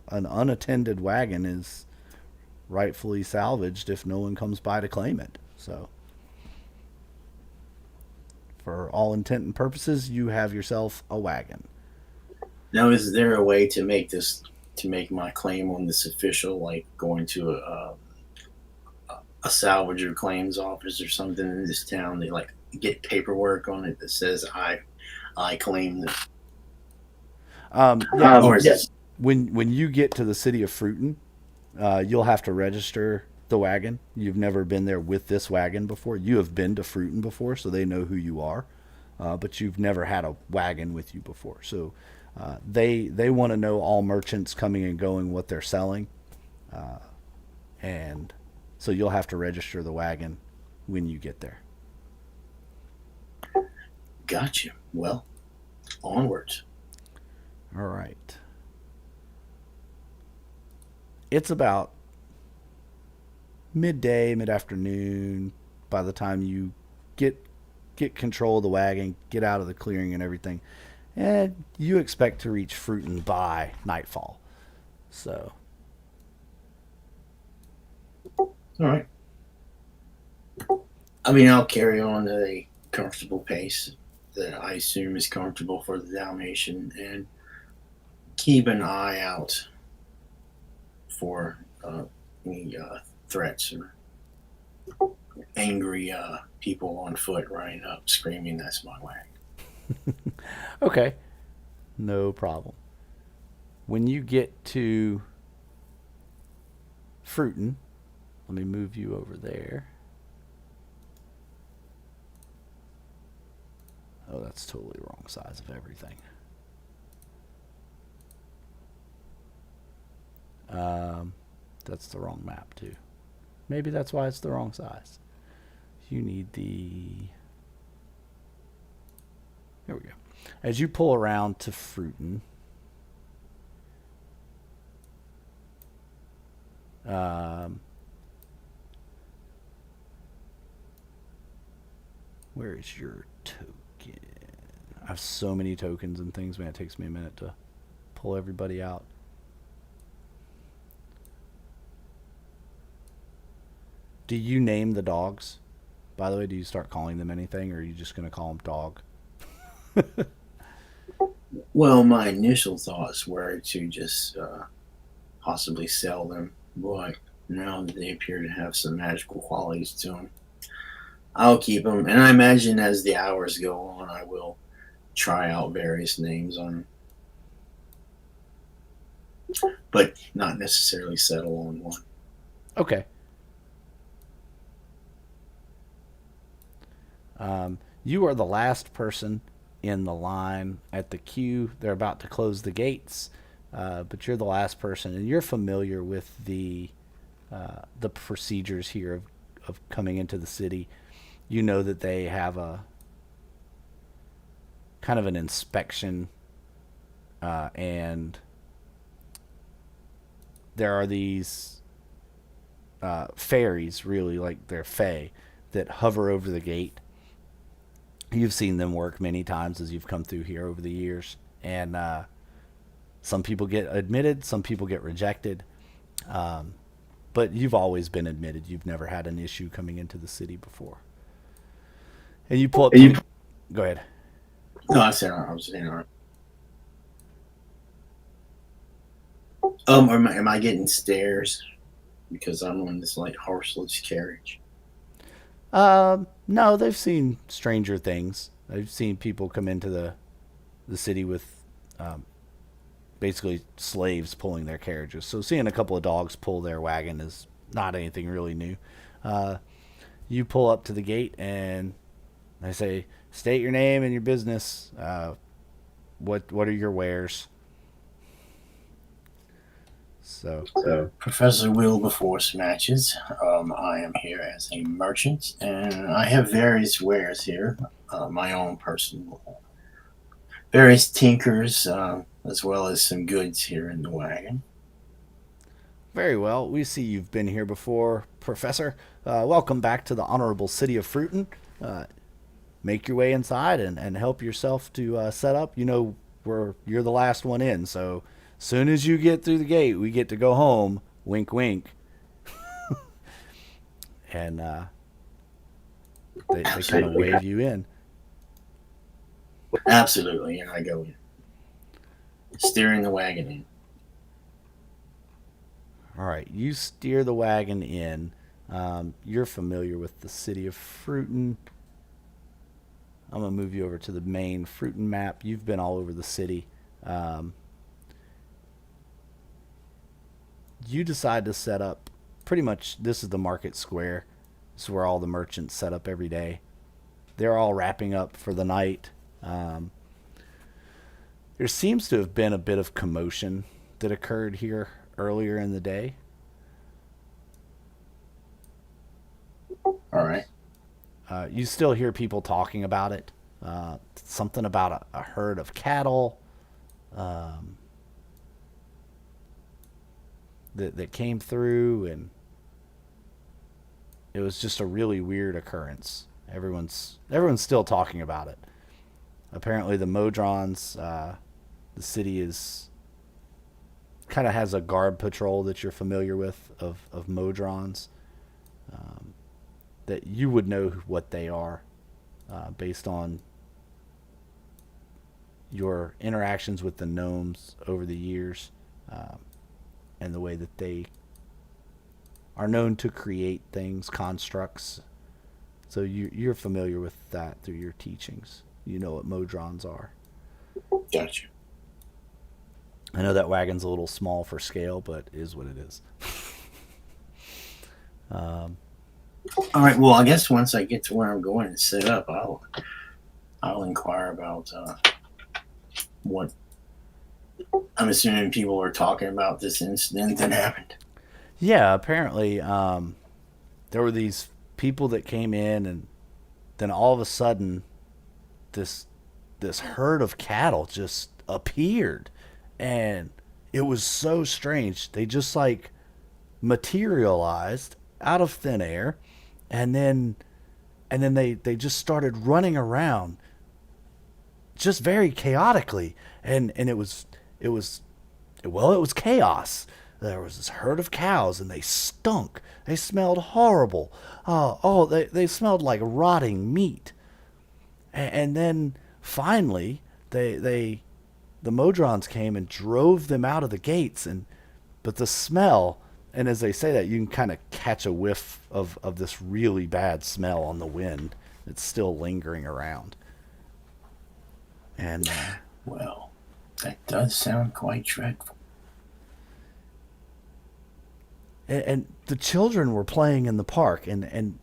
[SPEAKER 1] an unattended wagon is rightfully salvaged if no one comes by to claim it. So, for all intent and purposes, you have yourself a wagon.
[SPEAKER 2] Now, is there a way to make this to make my claim on this official, like going to a salvager claims office or something in this town? They like get paperwork on it that says I claim this,
[SPEAKER 1] Yeah,
[SPEAKER 2] or is it?
[SPEAKER 1] when you get to the city of Fruiton, you'll have to register the wagon. You've never been there with this wagon before. You have been to Fruiton before, so they know who you are, but you've never had a wagon with you before. So they want to know all merchants coming and going, what they're selling, and so you'll have to register the wagon when you get there.
[SPEAKER 2] Got you. Well, onwards.
[SPEAKER 1] All right. It's about midday, mid afternoon by the time you get get control of the wagon, get out of the clearing and everything. And you expect to reach Fruiton by nightfall. So,
[SPEAKER 2] All right. I mean, I'll carry on at a comfortable pace that I assume is comfortable for the Dalmatian, and keep an eye out for any threats or angry people on foot running up screaming, "That's my wagon."
[SPEAKER 1] okay, no problem. When you get to Fruiton, let me move you over there. Oh, that's totally wrong size of everything. Um, that's the wrong map too. Maybe that's why it's the wrong size. You need the. Here we go. As you pull around to Fruiton, um, where is your token? I have so many tokens and things, man. It takes me a minute to pull everybody out. Do you name the dogs? By the way, do you start calling them anything, or are you just going to call them dog?
[SPEAKER 2] Well, my initial thoughts were to just possibly sell them, but now that they appear to have some magical qualities to them, I'll keep them. And I imagine as the hours go on, I will try out various names on them, but not necessarily settle on one.
[SPEAKER 1] Okay. You are the last person in the line at the queue. They're about to close the gates, but you're the last person, and you're familiar with the procedures here of coming into the city. You know that they have a kind of an inspection, and there are these fairies, really like they're fae, that hover over the gate. You've seen them work many times as you've come through here over the years, and some people get admitted, some people get rejected, but you've always been admitted. You've never had an issue coming into the city before. And you pull up. Go ahead.
[SPEAKER 2] No, I was saying, all right. Am I getting stairs because I'm on this like horseless carriage?
[SPEAKER 1] No, they've seen stranger things. They've seen people come into the city with um, basically slaves pulling their carriages. So seeing a couple of dogs pull their wagon is not anything really new. Uh, you pull up to the gate and they say, "State your name and your business. What are your wares?" So,
[SPEAKER 2] Professor Wilberforce Matches. I am here as a merchant, and I have various wares here. My own personal, various tinkers, as well as some goods here in the wagon.
[SPEAKER 1] very well. We see you've been here before, Professor. Welcome back to the honorable city of Fruiton. Uh, make your way inside and help yourself to set up. You know, you're the last one in, so soon as you get through the gate, we get to go home. Wink, wink. And they kind of wave you in.
[SPEAKER 2] Absolutely, and I go in, steering the wagon in.
[SPEAKER 1] All right, you steer the wagon in. You're familiar with the city of Fruiton. I'm gonna move you over to the main Fruiton map. You've been all over the city. Um, you decide to set up. Pretty much, this is the market square. This is where all the merchants set up every day. They're all wrapping up for the night. Um, there seems to have been a bit of commotion that occurred here earlier in the day.
[SPEAKER 2] All right.
[SPEAKER 1] You still hear people talking about it. Something about a herd of cattle um, that came through, and it was just a really weird occurrence. Everyone's still talking about it. Apparently, the Modrons, the city is kind of has a guard patrol that you're familiar with of Modrons. Um, that you would know what they are based on your interactions with the gnomes over the years um, and the way that they are known to create things, constructs. So you're familiar with that through your teachings. You know what Modrons are.
[SPEAKER 2] Gotcha.
[SPEAKER 1] I know that wagon's a little small for scale, but is what it is. um,
[SPEAKER 2] All right. Well, I guess once I get to where I'm going and set up, I'll inquire about what I'm assuming people are talking about this incident that happened.
[SPEAKER 1] yeah, apparently there were these people that came in, and then all of a sudden, this this herd of cattle just appeared, and it was so strange. They just like materialized out of thin air, and then they just started running around just very chaotically, and it was well, it was chaos. There was this herd of cows, and they stunk. They smelled horrible. They smelled like rotting meat. And then finally, they the Modrons came and drove them out of the gates. And but the smell, and as they say that, you can kind of catch a whiff of this really bad smell on the wind. It's still lingering around. And
[SPEAKER 2] Well, that does sound quite dreadful.
[SPEAKER 1] and the children were playing in the park, and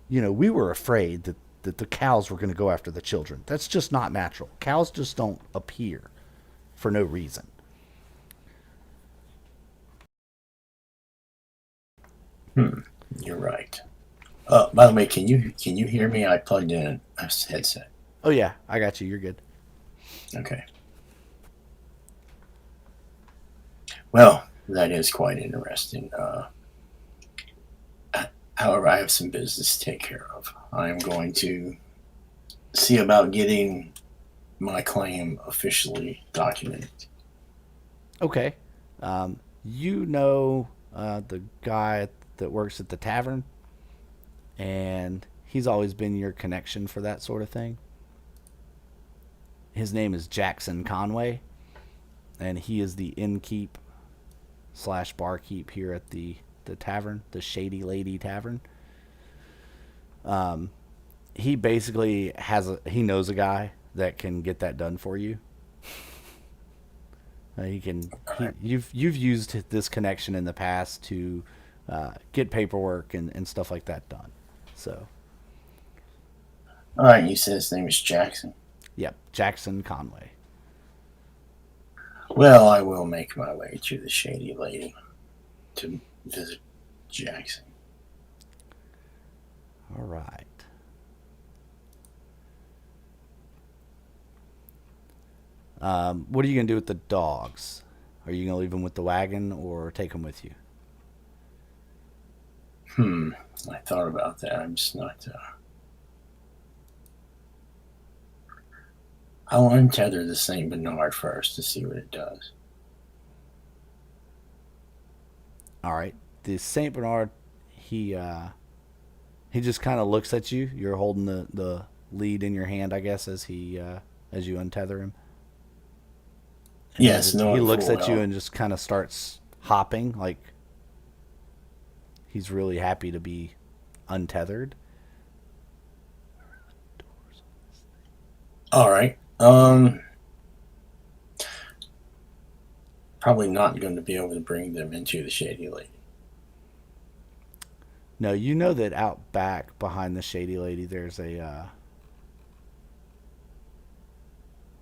[SPEAKER 1] you know, we were afraid that the cows were going to go after the children. That's just not natural. Cows just don't appear for no reason.
[SPEAKER 2] Hmm. You're right. By the way, can you hear me? I plugged in a headset.
[SPEAKER 1] Oh yeah, I got you. You're good.
[SPEAKER 2] Okay. Well, that is quite interesting. However, I have some business to take care of. I am going to see about getting my claim officially documented.
[SPEAKER 1] Okay. You know the guy that works at the tavern, and he's always been your connection for that sort of thing. His name is Jackson Conway, and he is the innkeep slash barkeep here at the tavern, the Shady Lady Tavern. Um, he basically he knows a guy that can get that done for you. He can. You've used this connection in the past to get paperwork and stuff like that done. So,
[SPEAKER 2] All right, you said his name is Jackson.
[SPEAKER 1] yep, Jackson Conway.
[SPEAKER 2] Well, I will make my way to the Shady Lady. to visit Jackson.
[SPEAKER 1] All right. What are you going to do with the dogs? Are you going to leave them with the wagon or take them with you?
[SPEAKER 2] I thought about that. I'm just not. I'll untether the Saint Bernard first to see what it does.
[SPEAKER 1] All right. The Saint Bernard, he he just kind of looks at you. You're holding the lead in your hand, I guess, as you untether him. And
[SPEAKER 2] Yes,
[SPEAKER 1] he
[SPEAKER 2] knowing
[SPEAKER 1] looks
[SPEAKER 2] full
[SPEAKER 1] at you
[SPEAKER 2] well.
[SPEAKER 1] and just kind of starts hopping, like he's really happy to be untethered.
[SPEAKER 2] All right. Probably not going to be able to bring them into the Shady Lady.
[SPEAKER 1] No, you know that out back behind the Shady Lady, there's a.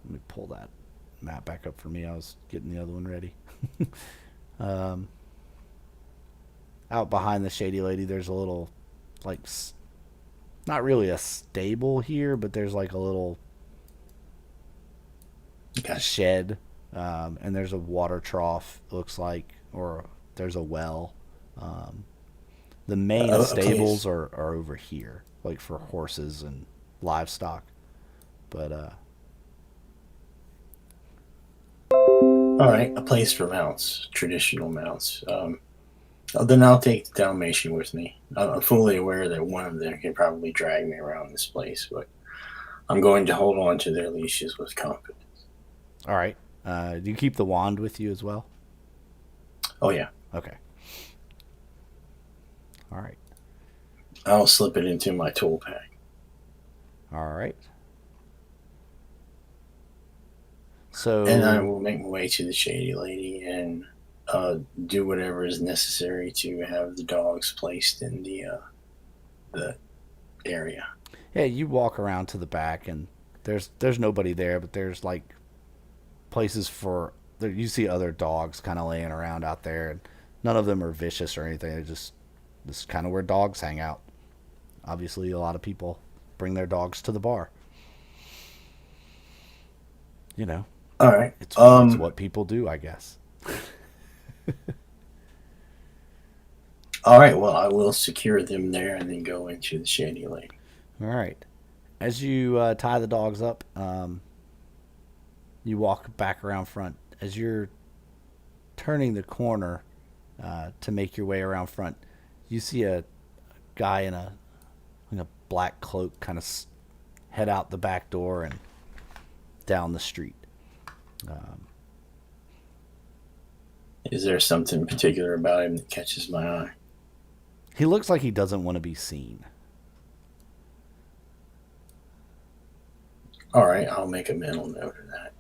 [SPEAKER 1] Let me pull that map back up for me. I was getting the other one ready. um, Out behind the Shady Lady, there's a little, like, not really a stable here, but there's like a little
[SPEAKER 2] Gotcha.
[SPEAKER 1] shed, and there's a water trough. It looks like, or there's a well. Um, the main
[SPEAKER 2] A
[SPEAKER 1] stables
[SPEAKER 2] place.
[SPEAKER 1] are over here, like for horses and livestock. But
[SPEAKER 2] All right, a place for mounts, traditional mounts. Then I'll take the Dalmatian with me. I'm fully aware that one of them can probably drag me around this place, but I'm going to hold on to their leashes with confidence.
[SPEAKER 1] all right, do you keep the wand with you as well?
[SPEAKER 2] Oh yeah,
[SPEAKER 1] Okay, all right,
[SPEAKER 2] I'll slip it into my tool pack.
[SPEAKER 1] all right.
[SPEAKER 2] And I
[SPEAKER 1] So
[SPEAKER 2] will make my way to the Shady Lady and do whatever is necessary to have the dogs placed in the area.
[SPEAKER 1] yeah, you walk around to the back, and there's nobody there, but there's like places for there. You see other dogs kind of laying around out there, and none of them are vicious or anything. They just this is kind of where dogs hang out. Obviously, a lot of people bring their dogs to the bar. You know,
[SPEAKER 2] All right.
[SPEAKER 1] it's what people do, I guess.
[SPEAKER 2] All right. Well, I will secure them there and then go into the Shady Lady.
[SPEAKER 1] All right. As you tie the dogs up, you walk back around front. As you're turning the corner to make your way around front, you see a guy in a black cloak kind of head out the back door and down the street. Um,
[SPEAKER 2] Is there something particular about him that catches my eye?
[SPEAKER 1] he looks like he doesn't want to be seen.
[SPEAKER 2] All right, I'll make a mental note of that.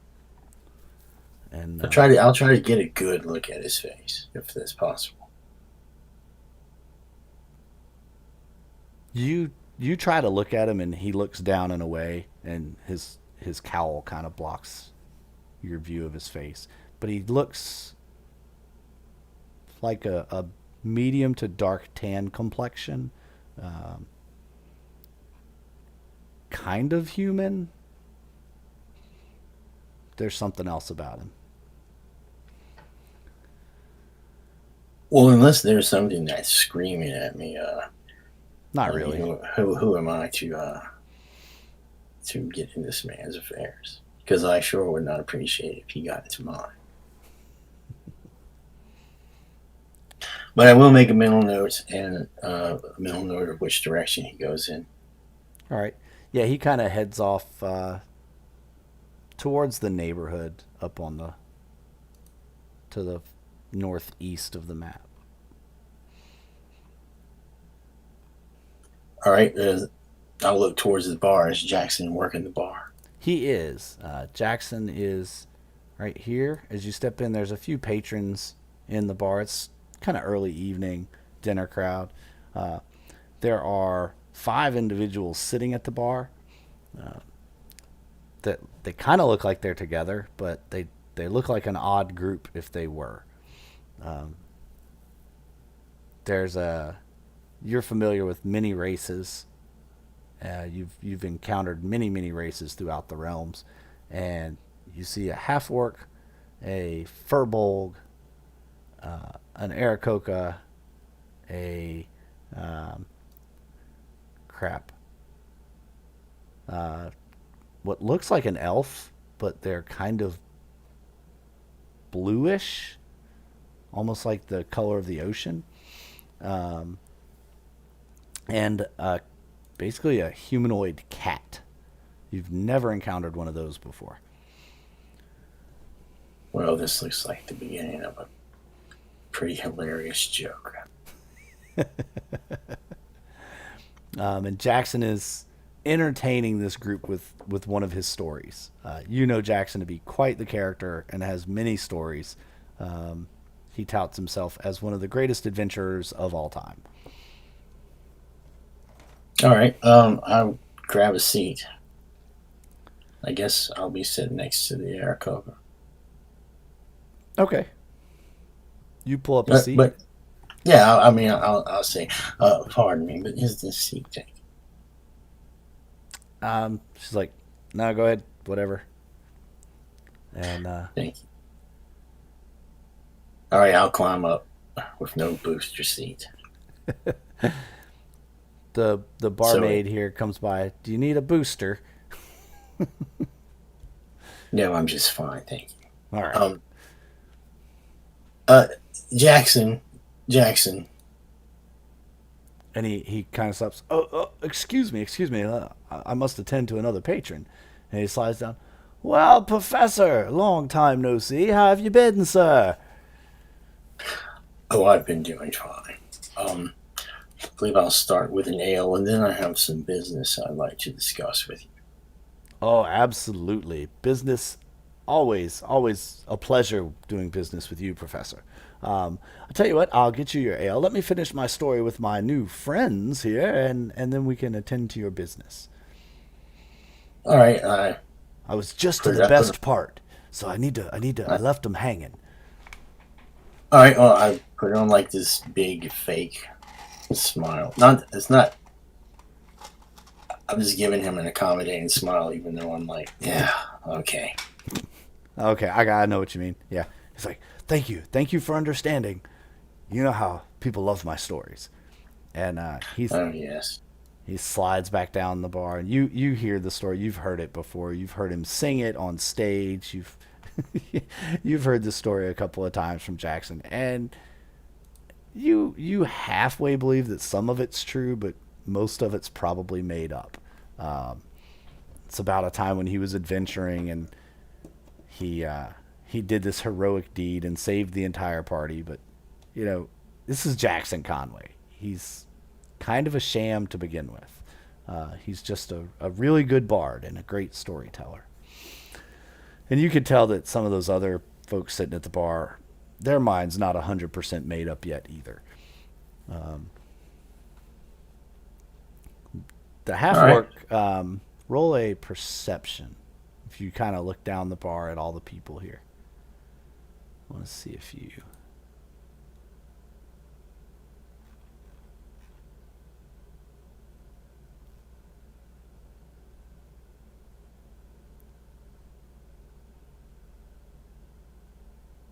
[SPEAKER 1] And
[SPEAKER 2] I'll try to get a good look at his face if that's possible.
[SPEAKER 1] you try to look at him, and he looks down and away, and his cowl kind of blocks your view of his face. But he looks like a medium to dark tan complexion, um, kind of human. There's something else about him.
[SPEAKER 2] Well, unless there's something that's screaming at me,
[SPEAKER 1] Not
[SPEAKER 2] I mean,
[SPEAKER 1] really.
[SPEAKER 2] who am I to get in this man's affairs? Because I sure would not appreciate it if he got into mine. But I will make a mental note and a mental note of which direction he goes in.
[SPEAKER 1] All right. Yeah, he kind of heads off towards the neighborhood up on the to the northeast of the map.
[SPEAKER 2] All right, I'll look towards the bar. Is Jackson working the bar?
[SPEAKER 1] He is. Jackson is right here. As you step in, there's a few patrons in the bar. It's kind of early evening dinner crowd. Uh, there are five individuals sitting at the bar that they kind of look like they're together, but they look like an odd group if they were. Um, there's a you're familiar with many races. You've encountered many races throughout the realms, and you see a half orc, a furbolg, an Aarakocra, a um, crap, uh, what looks like an elf, but they're kind of bluish, almost like the color of the ocean, um, and basically a humanoid cat. You've never encountered one of those before.
[SPEAKER 2] Well, this looks like the beginning of a pretty hilarious joke.
[SPEAKER 1] And Jackson is entertaining this group with one of his stories. You know Jackson to be quite the character and has many stories. He touts himself as one of the greatest adventurers of all time.
[SPEAKER 2] All right. I'll grab a seat. I guess I'll be sitting next to the Aarakocra.
[SPEAKER 1] Okay. You pull up a
[SPEAKER 2] But,
[SPEAKER 1] seat.
[SPEAKER 2] but yeah, I mean, I'll say, pardon me, but is this seat taken?
[SPEAKER 1] She's like, "No, go ahead, whatever." And
[SPEAKER 2] Thank you. All right, I'll climb up with no booster seat.
[SPEAKER 1] the
[SPEAKER 2] So,
[SPEAKER 1] barmaid here comes by. Do you need a booster?
[SPEAKER 2] no, I'm just fine, thank
[SPEAKER 1] All
[SPEAKER 2] you.
[SPEAKER 1] right.
[SPEAKER 2] Uh, Jackson, Jackson.
[SPEAKER 1] And he kind of stops. Oh, excuse me, excuse me. I must attend to another patron. And he slides down. Well, Professor, long time no see. How have you been, sir?
[SPEAKER 2] Oh, I've been doing fine. I believe I'll start with an ale, and then I have some business I'd like to discuss with you.
[SPEAKER 1] Oh, absolutely. Business, always a pleasure doing business with you, Professor. I'll tell you what, I'll get you your ale. Let me finish my story with my new friends here, and then we can attend to your business.
[SPEAKER 2] All right, I
[SPEAKER 1] I was just to
[SPEAKER 2] put
[SPEAKER 1] the
[SPEAKER 2] it up.
[SPEAKER 1] best part, so I
[SPEAKER 2] I,
[SPEAKER 1] left them hanging.
[SPEAKER 2] all right, well, I put on like this big fake smile. Not, it's not. I'm just giving him an accommodating smile, even though I'm like, yeah, okay.
[SPEAKER 1] Okay, I gotta know what you mean. Yeah. He's like, thank you for understanding. You know how people love my stories. And
[SPEAKER 2] Oh yes.
[SPEAKER 1] he slides back down the bar, and you hear the story. You've heard it before. You've heard him sing it on stage. You've heard the story a couple of times from Jackson, and you halfway believe that some of it's true, but most of it's probably made up. Um, it's about a time when he was adventuring, and he did this heroic deed and saved the entire party. But you know, this is Jackson Conway. He's kind of a sham to begin with. He's just a really good bard and a great storyteller. And you could tell that some of those other folks sitting at the bar, their mind's not 100% made up yet either. Um, the
[SPEAKER 2] All
[SPEAKER 1] half
[SPEAKER 2] right.
[SPEAKER 1] orc, roll a perception. If you kind of look down the bar at all the people here, I want to see if you.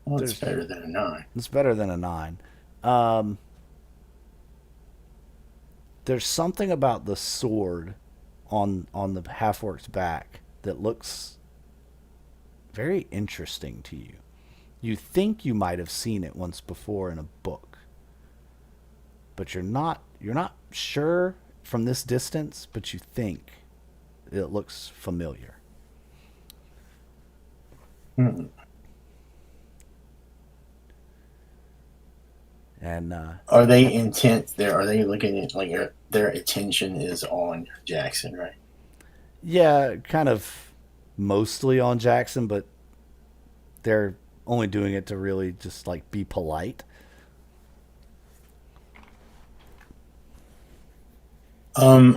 [SPEAKER 2] Well, it's
[SPEAKER 1] There's
[SPEAKER 2] better than a nine.
[SPEAKER 1] It's better than a nine. Um, there's something about the sword on the half orc's back that looks very interesting to you. You think you might have seen it once before in a book, but you're not sure from this distance, but you think it looks familiar.
[SPEAKER 2] Hmm.
[SPEAKER 1] And
[SPEAKER 2] Are they intent there? Are they looking at like their attention is on Jackson, right?
[SPEAKER 1] yeah, kind of mostly on Jackson, but they're only doing it to really just like be polite.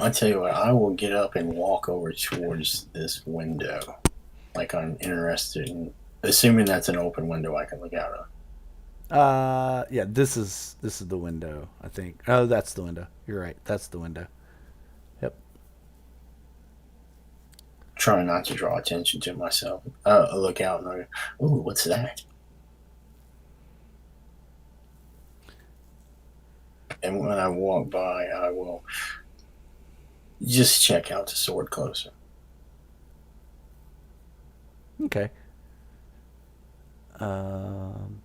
[SPEAKER 2] I tell you what, I will get up and walk over towards this window. Like I'm interested in, assuming that's an open window I can look out of.
[SPEAKER 1] Yeah, this is the window, I think. Oh, that's the window. You're right. That's the window. Yep.
[SPEAKER 2] Trying not to draw attention to myself. I look out and I go, "Ooh, what's that?" And when I walk by, I will just check out the sword closer.
[SPEAKER 1] Okay. Um,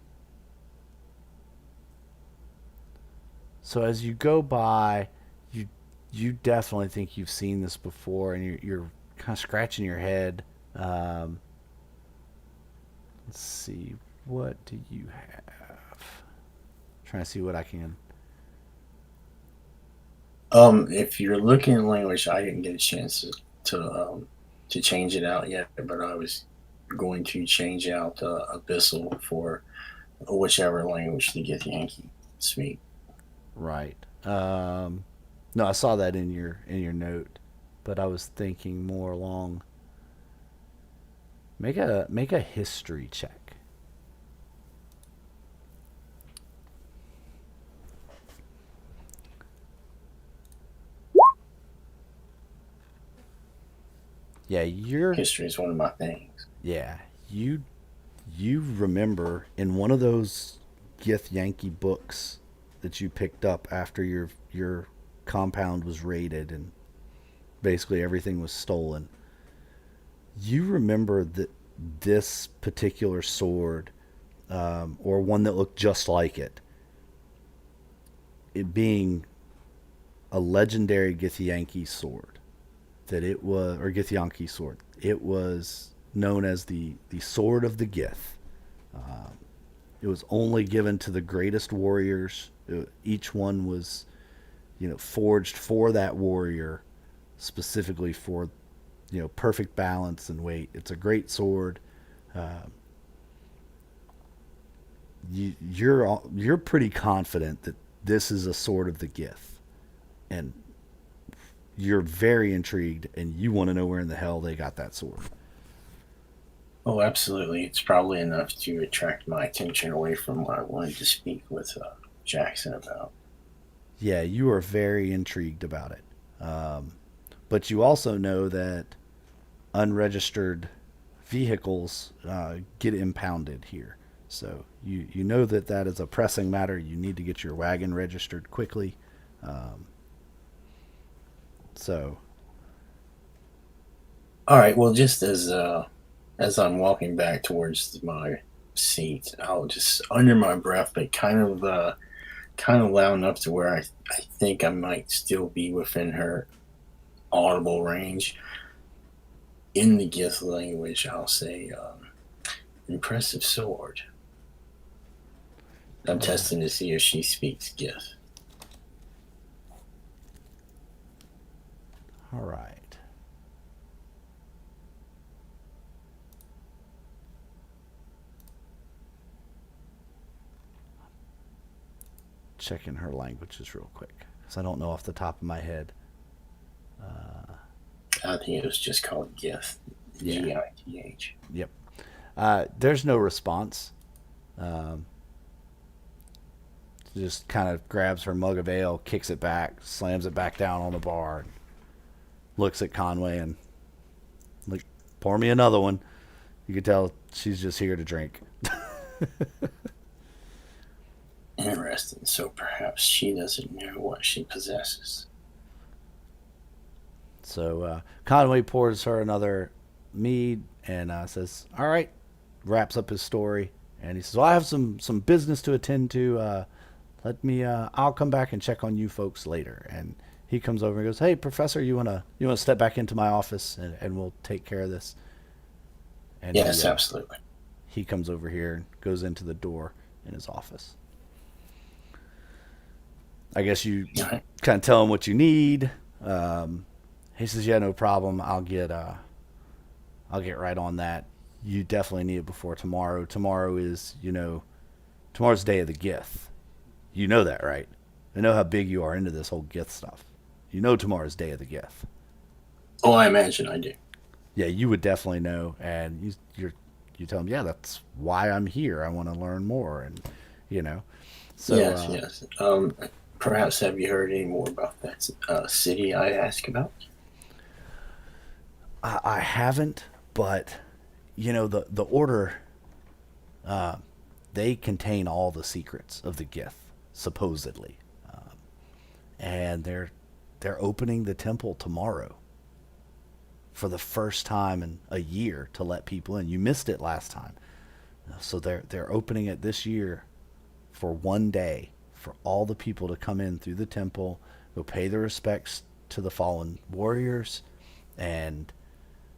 [SPEAKER 1] so as you go by, you you definitely think you've seen this before, and you're kind of scratching your head. Um, let's see, what do you have? Trying to see what I can.
[SPEAKER 2] If you're looking at language, I didn't get a chance to change it out yet, but I was going to change out Abyssal for whichever language the Githyanki speak.
[SPEAKER 1] Right. No, I saw that in your note, but I was thinking more along. Make a history check. Yeah,
[SPEAKER 2] History is one of my things.
[SPEAKER 1] yeah, you you remember in one of those Gith Yankee books that you picked up after your compound was raided and basically everything was stolen. You remember that this particular sword, or one that looked just like it being a legendary Githyanki sword, that it was, or Githyanki sword. It was known as the sword of the Gith. It was only given to the greatest warriors. Each one was, forged for that warrior, specifically for, perfect balance and weight. It's a great sword. Uh, you're pretty confident that this is a sword of the Gith, and you're very intrigued, and you want to know where in the hell they got that sword.
[SPEAKER 2] Oh, absolutely. It's probably enough to attract my attention away from what I wanted to speak with Jackson about.
[SPEAKER 1] Yeah, you are very intrigued about it. But you also know that unregistered vehicles get impounded here. So you know that that is a pressing matter. You need to get your wagon registered quickly. Um, so,
[SPEAKER 2] All right. Well, just as I'm walking back towards my seat, I'll just under my breath, but kind of loud enough to where I think I might still be within her audible range. In the Gith language, I'll say, "Impressive sword." I'm
[SPEAKER 1] uh,
[SPEAKER 2] testing to see if she speaks Gith.
[SPEAKER 1] all right. Checking her languages real quick because I don't know off the top of my head. Uh,
[SPEAKER 2] I think it was just called Gith.
[SPEAKER 1] yeah.
[SPEAKER 2] Gith.
[SPEAKER 1] Yep. There's no response. Um, just kind of grabs her mug of ale, kicks it back, slams it back down on the bar, and looks at Conway and like, pour me another one. You could tell she's just here to drink.
[SPEAKER 2] Interesting. So perhaps she doesn't know what she possesses.
[SPEAKER 1] So Conway pours her another mead and says, "All right," wraps up his story, and he says, "Well, I have some business to attend to. Let me. I'll come back and check on you folks later." And he comes over and goes, "Hey, Professor, you wanna step back into my office and we'll take care of this." And
[SPEAKER 2] Yes, absolutely.
[SPEAKER 1] he comes over here and goes into the door in his office. I guess you
[SPEAKER 2] All right.
[SPEAKER 1] kind of tell him what you need. He says, "Yeah, no problem. I'll get right on that. You definitely need it before tomorrow. Tomorrow is, tomorrow's day of the Gith. You know that, right? I know how big you are into this whole Gith stuff. You know tomorrow's day of the Gith.
[SPEAKER 2] Oh, I imagine I do.
[SPEAKER 1] Yeah, you would definitely know, and you tell him, yeah, that's why I'm here. I want to learn more, and you know. So
[SPEAKER 2] Yes, yes. Perhaps have you heard any more about that city I asked about?
[SPEAKER 1] I haven't, but the order, they contain all the secrets of the Gith, supposedly, and they're opening the temple tomorrow for the first time in a year to let people in. You missed it last time, so they're opening it this year for one day for all the people to come in through the temple, go pay their respects to the fallen warriors, and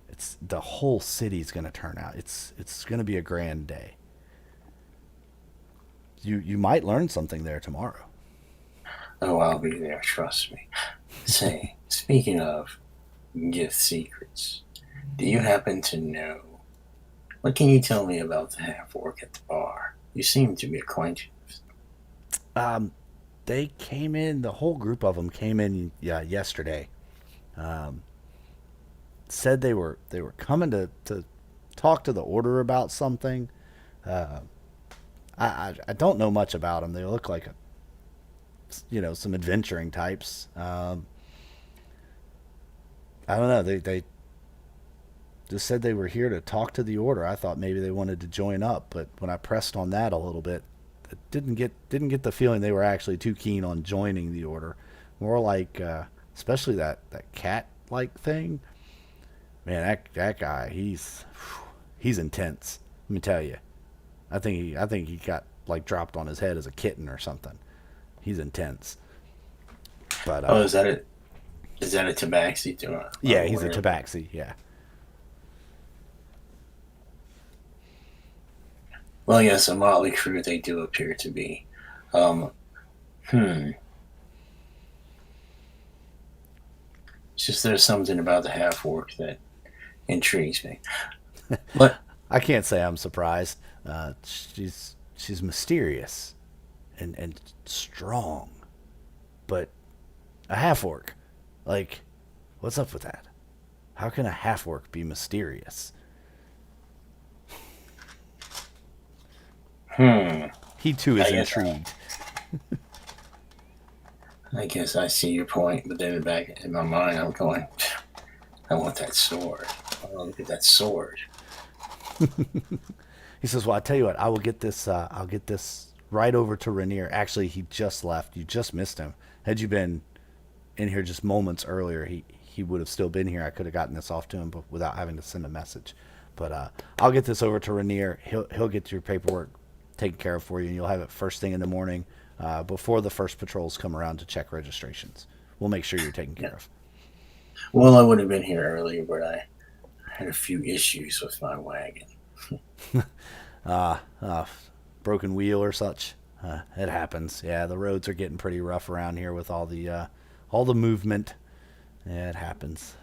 [SPEAKER 1] it's the whole city's going to turn out. It's going to be a grand day. You might learn something there tomorrow.
[SPEAKER 2] Oh, I'll be there, trust me. Say, speaking of gift secrets, do you happen to know? What can you tell me about the half orc at the bar? You seem to be acquainted.
[SPEAKER 1] Um, they came in. The whole group of them came in, yeah, yesterday. Um, Said they were coming to talk to the order about something. Uh, I don't know much about them. They look like some adventuring types. I don't know. They just said they were here to talk to the order. I thought maybe they wanted to join up, but when I pressed on that a little bit, it didn't get the feeling they were actually too keen on joining the order. More like, especially that cat like thing. Man, that guy, he's intense. Let me tell you. I think he got like dropped on his head as a kitten or something. He's intense. But
[SPEAKER 2] Oh, is that it? Is that a tabaxi to
[SPEAKER 1] yeah, he's a
[SPEAKER 2] warrior?
[SPEAKER 1] tabaxi. Yeah.
[SPEAKER 2] Well, yes, a motley crew they do appear to be. Um, hmm. It's just there's something about the half orc that intrigues me. But
[SPEAKER 1] I can't say I'm surprised. She's mysterious and strong, but a half orc. Like, what's up with that? How can a half orc be mysterious?
[SPEAKER 2] hmm,
[SPEAKER 1] He too is
[SPEAKER 2] I guess
[SPEAKER 1] intrigued.
[SPEAKER 2] I guess I see your point, but then back in my mind, I'm going, I want that sword. I want to look at that sword.
[SPEAKER 1] He says, "Well, I tell you what, I will get this. I'll get this right over to Rainier. Actually, he just left. You just missed him. Had you been in here just moments earlier, he would have still been here. I could have gotten this off to him, but without having to send a message. But I'll get this over to Rainier. He'll get your paperwork taken care of for you, and you'll have it first thing in the morning, before the first patrols come around to check registrations. We'll make sure you're taken
[SPEAKER 2] Yeah.
[SPEAKER 1] care of."
[SPEAKER 2] Well, I would have been here earlier, but I had a few issues with my wagon.
[SPEAKER 1] Uh, uh, Broken wheel or such. It happens. Yeah, the roads are getting pretty rough around here with all the movement. Yeah, it happens.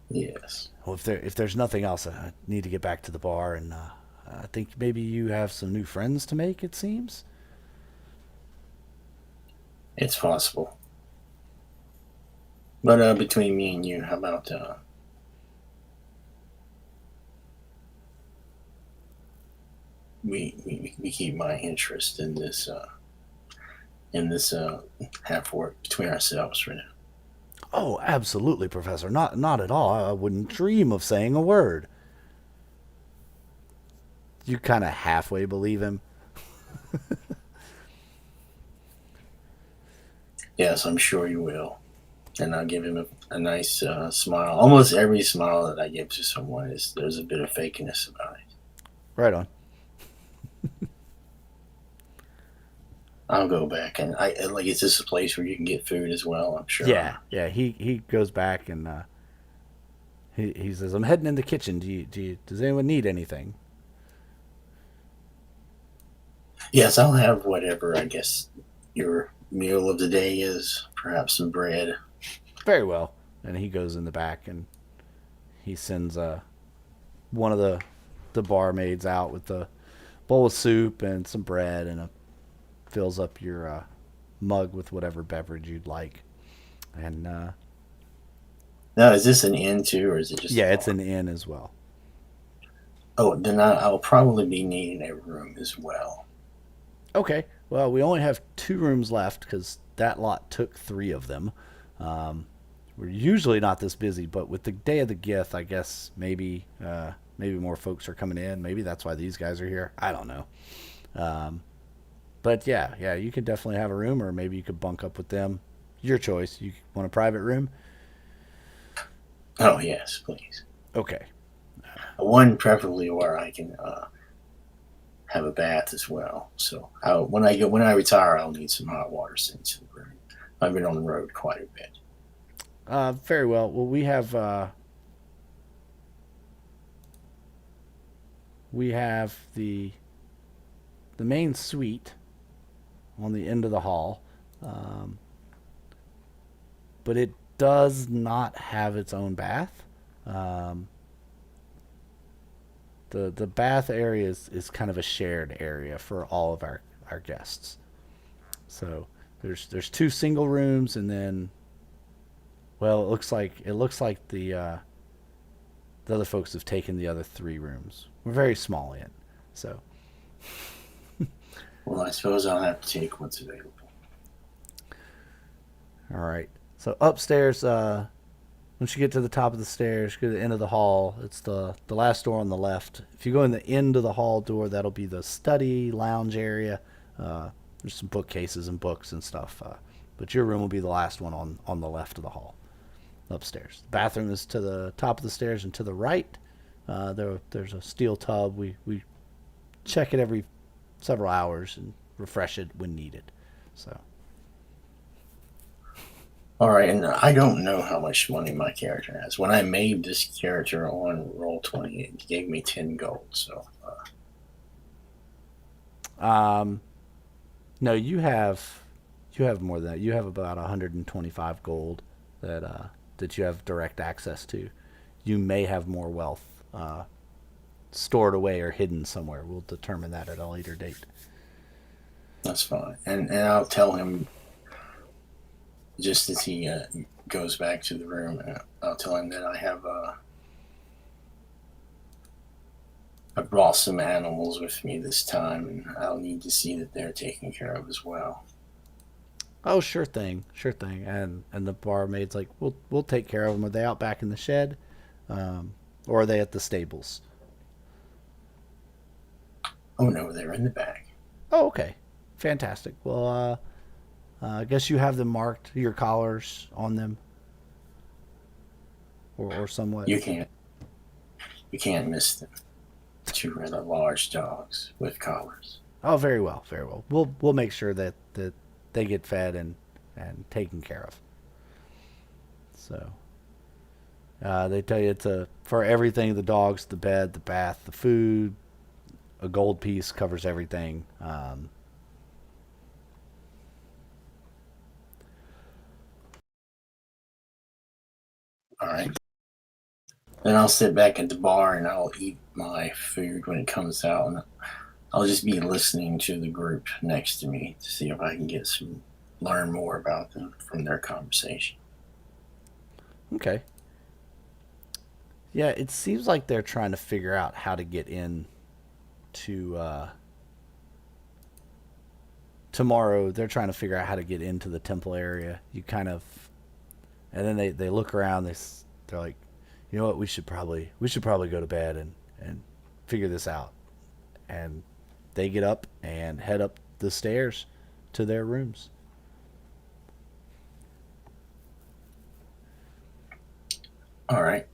[SPEAKER 2] Yes.
[SPEAKER 1] Well, if there's nothing else, I need to get back to the bar, and I think maybe you have some new friends to make. It seems.
[SPEAKER 2] It's possible. But between me and you, how about we keep my interest in this half work between ourselves for now.
[SPEAKER 1] Oh, absolutely, Professor. Not at all. I wouldn't dream of saying a word. You kind of halfway believe him.
[SPEAKER 2] Yes, I'm sure you will. And I'll give him a nice smile. Almost every smile that I give to someone is there's a bit of fakeness about it.
[SPEAKER 1] Right on.
[SPEAKER 2] I'll go back and I like. Is this a place where you can get food as well? I'm sure.
[SPEAKER 1] Yeah, yeah. He goes back and he says, "I'm heading in the kitchen. Does anyone need anything?"
[SPEAKER 2] Yes, I'll have whatever I guess your meal of the day is. Perhaps some bread.
[SPEAKER 1] Very well. And he goes in the back and he sends one of the barmaids out with the bowl of soup and some bread, and fills up your mug with whatever beverage you'd like. And
[SPEAKER 2] Now, is this an inn too, or is it just a
[SPEAKER 1] yeah, it's
[SPEAKER 2] bar?
[SPEAKER 1] an inn as well.
[SPEAKER 2] Oh, then I'll probably be needing a room as well.
[SPEAKER 1] Okay. Well, we only have 2 rooms left because that lot took 3 of them. Um, we're usually not this busy, but with the day of the Gith, I guess maybe more folks are coming in. Maybe that's why these guys are here. I don't know. Um, but yeah, you could definitely have a room, or maybe you could bunk up with them. Your choice. You want a private room?
[SPEAKER 2] Oh yes, please.
[SPEAKER 1] Okay.
[SPEAKER 2] One preferably where I can have a bath as well. So when I retire, I'll need some hot water sent to the room. I've been on the road quite a bit.
[SPEAKER 1] Very well. Well, we have the main suite on the end of the hall, um, but it does not have its own bath. Um, the bath area is kind of a shared area for all of our guests. So there's 2 single rooms, and then well, it looks like the other folks have taken the other 3 rooms. We're very small in, so
[SPEAKER 2] Well, I suppose I'll have to take what's available.
[SPEAKER 1] all right. So upstairs, once you get to the top of the stairs, go to the end of the hall. It's the last door on the left. If you go in the end of the hall door, that'll be the study lounge area. There's some bookcases and books and stuff. But your room will be the last one on the left of the hall, upstairs. The bathroom is to the top of the stairs and to the right. There's a steel tub. We check it every several hours and refresh it when needed. So
[SPEAKER 2] All right, and I don't know how much money my character has. When I made this character on Roll20, it gave me 10 gold. So
[SPEAKER 1] um, no, you have more than that. You have about 125 gold that you have direct access to. You may have more wealth stored away or hidden somewhere. We'll determine that at a later date.
[SPEAKER 2] that's fine. And I'll tell him just as he goes back to the room. I'll tell him that I brought some animals with me this time, and I'll need to see that they're taken care of as well.
[SPEAKER 1] Oh, sure thing, sure thing. And the barmaid's like, we'll take care of them. Are they out back in the shed, or are they at the stables?
[SPEAKER 2] Oh no, they're in the back.
[SPEAKER 1] Oh, okay, fantastic. Well, I guess you have them marked, your collars on them, or somewhat.
[SPEAKER 2] You can't you can't miss them. 2 rather large dogs with collars.
[SPEAKER 1] Oh, very well, very well. We'll make sure that they get fed and taken care of. So they tell you it's for everything: the dogs, the bed, the bath, the food. A gold piece covers everything.
[SPEAKER 2] All right. Then I'll sit back at the bar and I'll eat my food when it comes out, and I'll just be listening to the group next to me to see if I can learn more about them from their conversation.
[SPEAKER 1] Okay. Yeah, it seems like they're trying to figure out how to get in to tomorrow. They're trying to figure out how to get into the temple area. You kind of, and then they look around. They're like, you know what? We should probably go to bed and figure this out. And they get up and head up the stairs to their rooms.
[SPEAKER 2] All right.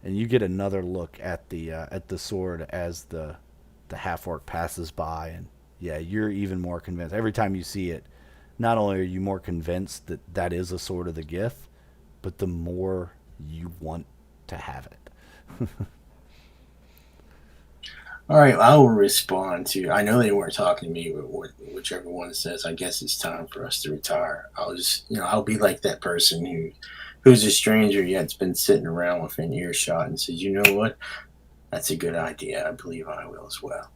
[SPEAKER 1] And you get another look at the sword as the half orc passes by, and yeah, you're even more convinced every time you see it. Not only are you more convinced that that is a sword of the Gith, but the more you want to have it.
[SPEAKER 2] All right. I will respond to. I know they weren't talking to me, but whichever one says, I guess it's time for us to retire. I'll just, I'll be like that person who's a stranger yet's been sitting around within earshot and says, you know what? That's a good idea. I believe I will as well.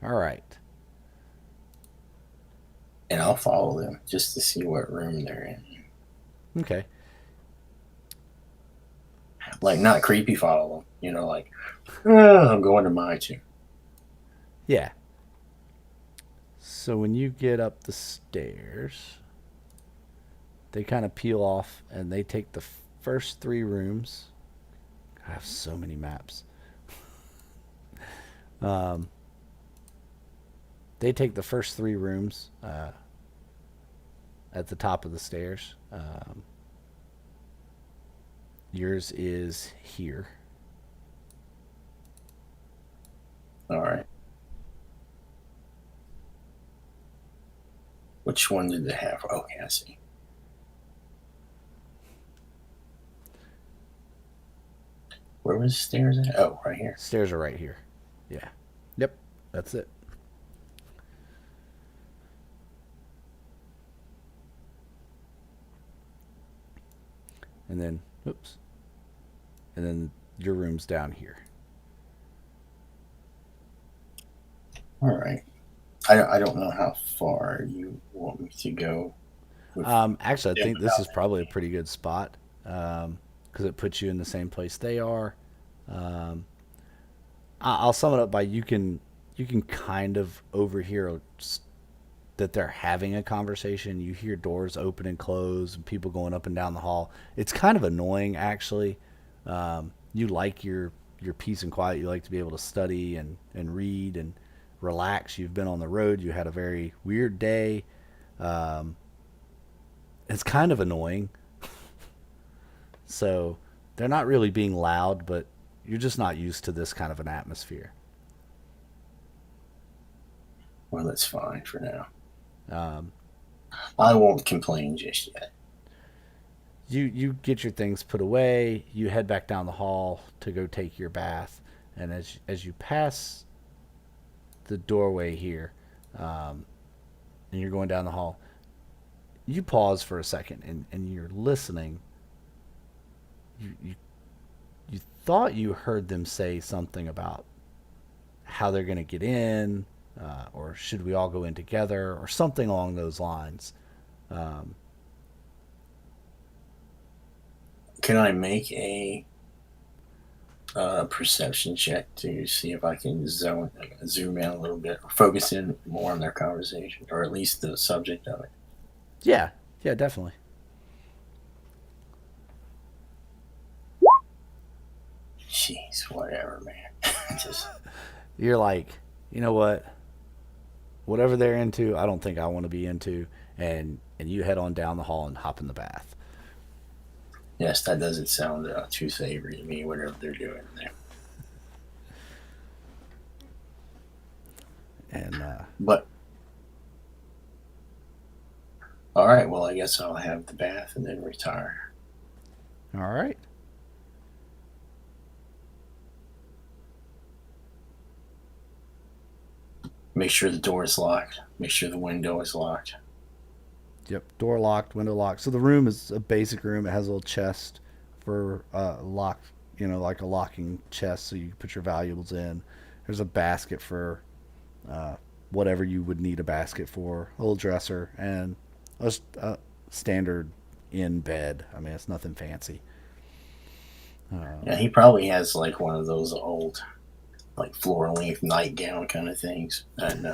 [SPEAKER 1] All right.
[SPEAKER 2] And I'll follow them just to see what room they're in.
[SPEAKER 1] Okay.
[SPEAKER 2] Like not creepy follow them. You know, like oh, I'm going to my two.
[SPEAKER 1] Yeah. So when you get up the stairs, they kind of peel off and they take the first three rooms. I have so many maps. Um, they take the first three rooms at the top of the stairs. Yours is here.
[SPEAKER 2] All right. Which one did they have? Okay, I see. Where was the stairs at? Oh, right here.
[SPEAKER 1] Stairs are right here. Yeah. Yep. That's it. And then, oops. And then your room's down here.
[SPEAKER 2] All right. I don't know how far you want me to go. With
[SPEAKER 1] Actually, I
[SPEAKER 2] them
[SPEAKER 1] think this
[SPEAKER 2] without
[SPEAKER 1] is probably a pretty good spot because it puts you in the same place they are. Um, I'll sum it up by you can kind of overhear that they're having a conversation. You hear doors open and close and people going up and down the hall. It's kind of annoying, actually. You like your peace and quiet. You like to be able to study and read and relax. You've been on the road. You had a very weird day. Um, it's kind of annoying. So they're not really being loud, but you're just not used to this kind of an atmosphere.
[SPEAKER 2] well, that's fine for now.
[SPEAKER 1] Um,
[SPEAKER 2] I won't complain just yet.
[SPEAKER 1] you get your things put away. You head back down the hall to go take your bath, and as you pass the doorway here, um, and you're going down the hall, you pause for a second and you're listening. You you thought you heard them say something about how they're going to get in, or should we all go in together, or something along those lines. Um,
[SPEAKER 2] Can I make a perception check to see if I can zoom in a little bit, or focus in more on their conversation, or at least the subject of it?
[SPEAKER 1] yeah, yeah, definitely.
[SPEAKER 2] Jeez, whatever, man. Just
[SPEAKER 1] You're like, you know what? Whatever they're into, I don't think I want to be into, and you head on down the hall and hop in the bath.
[SPEAKER 2] yes, that doesn't sound too savory to me. Whatever they're doing there,
[SPEAKER 1] And
[SPEAKER 2] but all right. Well, I guess I'll have the bath and then retire.
[SPEAKER 1] all right,
[SPEAKER 2] Make sure the door is locked. Make sure the window is locked.
[SPEAKER 1] yep, door locked, window locked. So the room is a basic room. It has a little chest for lock, like a locking chest, so you can put your valuables in. There's a basket for uh, whatever you would need a basket for, a little dresser, and a standard in bed. I mean, it's nothing fancy.
[SPEAKER 2] Yeah, he probably has like one of those old, like floor length nightgown kind of things, and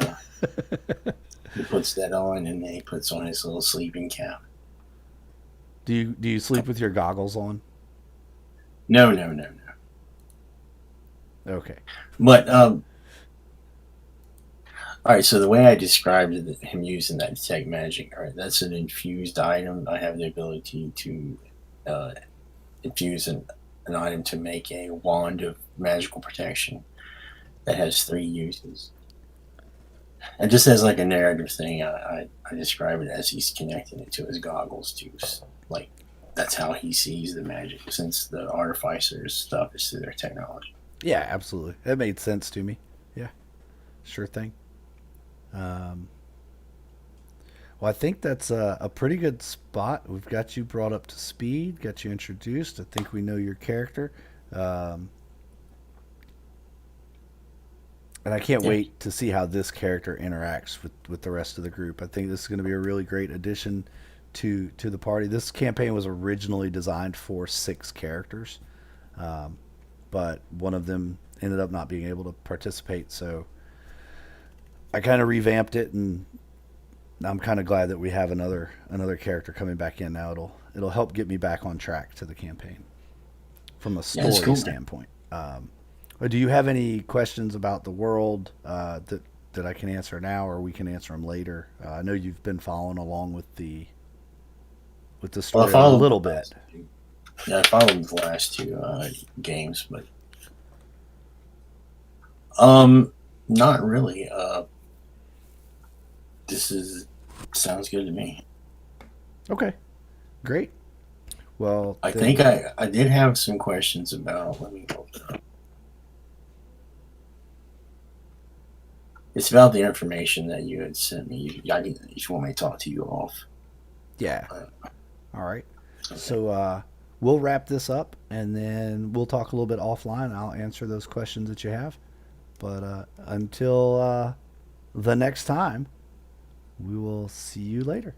[SPEAKER 2] he puts that on, and then he puts on his little sleeping cap.
[SPEAKER 1] Do you sleep with your goggles on?
[SPEAKER 2] No, no, no, no.
[SPEAKER 1] Okay.
[SPEAKER 2] But all right. So the way I described him using that detect magic, all right, that's an infused item. I have the ability to uh, infuse an item to make a wand of magical protection that has three uses. And just as like a narrative thing, I describe it as he's connecting it to his goggles to like that's how he sees the magic since the artificer's stuff is through their technology.
[SPEAKER 1] Yeah, absolutely. That made sense to me. Yeah, sure thing. Um, well, I think that's a pretty good spot. We've got you brought up to speed, got you introduced. I think we know your character. Um, and I can't
[SPEAKER 2] Yeah.
[SPEAKER 1] wait to see how this character interacts with the rest of the group. I think this is going to be a really great addition to the party. This campaign was originally designed for 6 characters. but one of them ended up not being able to participate. So I kind of revamped it, and I'm kind of glad that we have another character coming back in now. It'll help get me back on track to the campaign from a
[SPEAKER 2] Yeah, it's
[SPEAKER 1] story
[SPEAKER 2] cool, man.
[SPEAKER 1] standpoint. Do you have any questions about the world that I can answer now, or we can answer them later? I know you've been following along with the
[SPEAKER 2] Well, I
[SPEAKER 1] story a
[SPEAKER 2] followed
[SPEAKER 1] little
[SPEAKER 2] the
[SPEAKER 1] bit.
[SPEAKER 2] last two. Yeah, I followed the last two games, but um, not really. This is sounds good to me.
[SPEAKER 1] Okay, great. Well,
[SPEAKER 2] I think
[SPEAKER 1] then,
[SPEAKER 2] I did have some questions about. Let me open it up. It's about the information that you had sent me. You just want me to talk to you off.
[SPEAKER 1] yeah.
[SPEAKER 2] Uh,
[SPEAKER 1] All right.
[SPEAKER 2] okay.
[SPEAKER 1] So we'll wrap this up, and then we'll talk a little bit offline. I'll answer those questions that you have. But until the next time, we will see you later.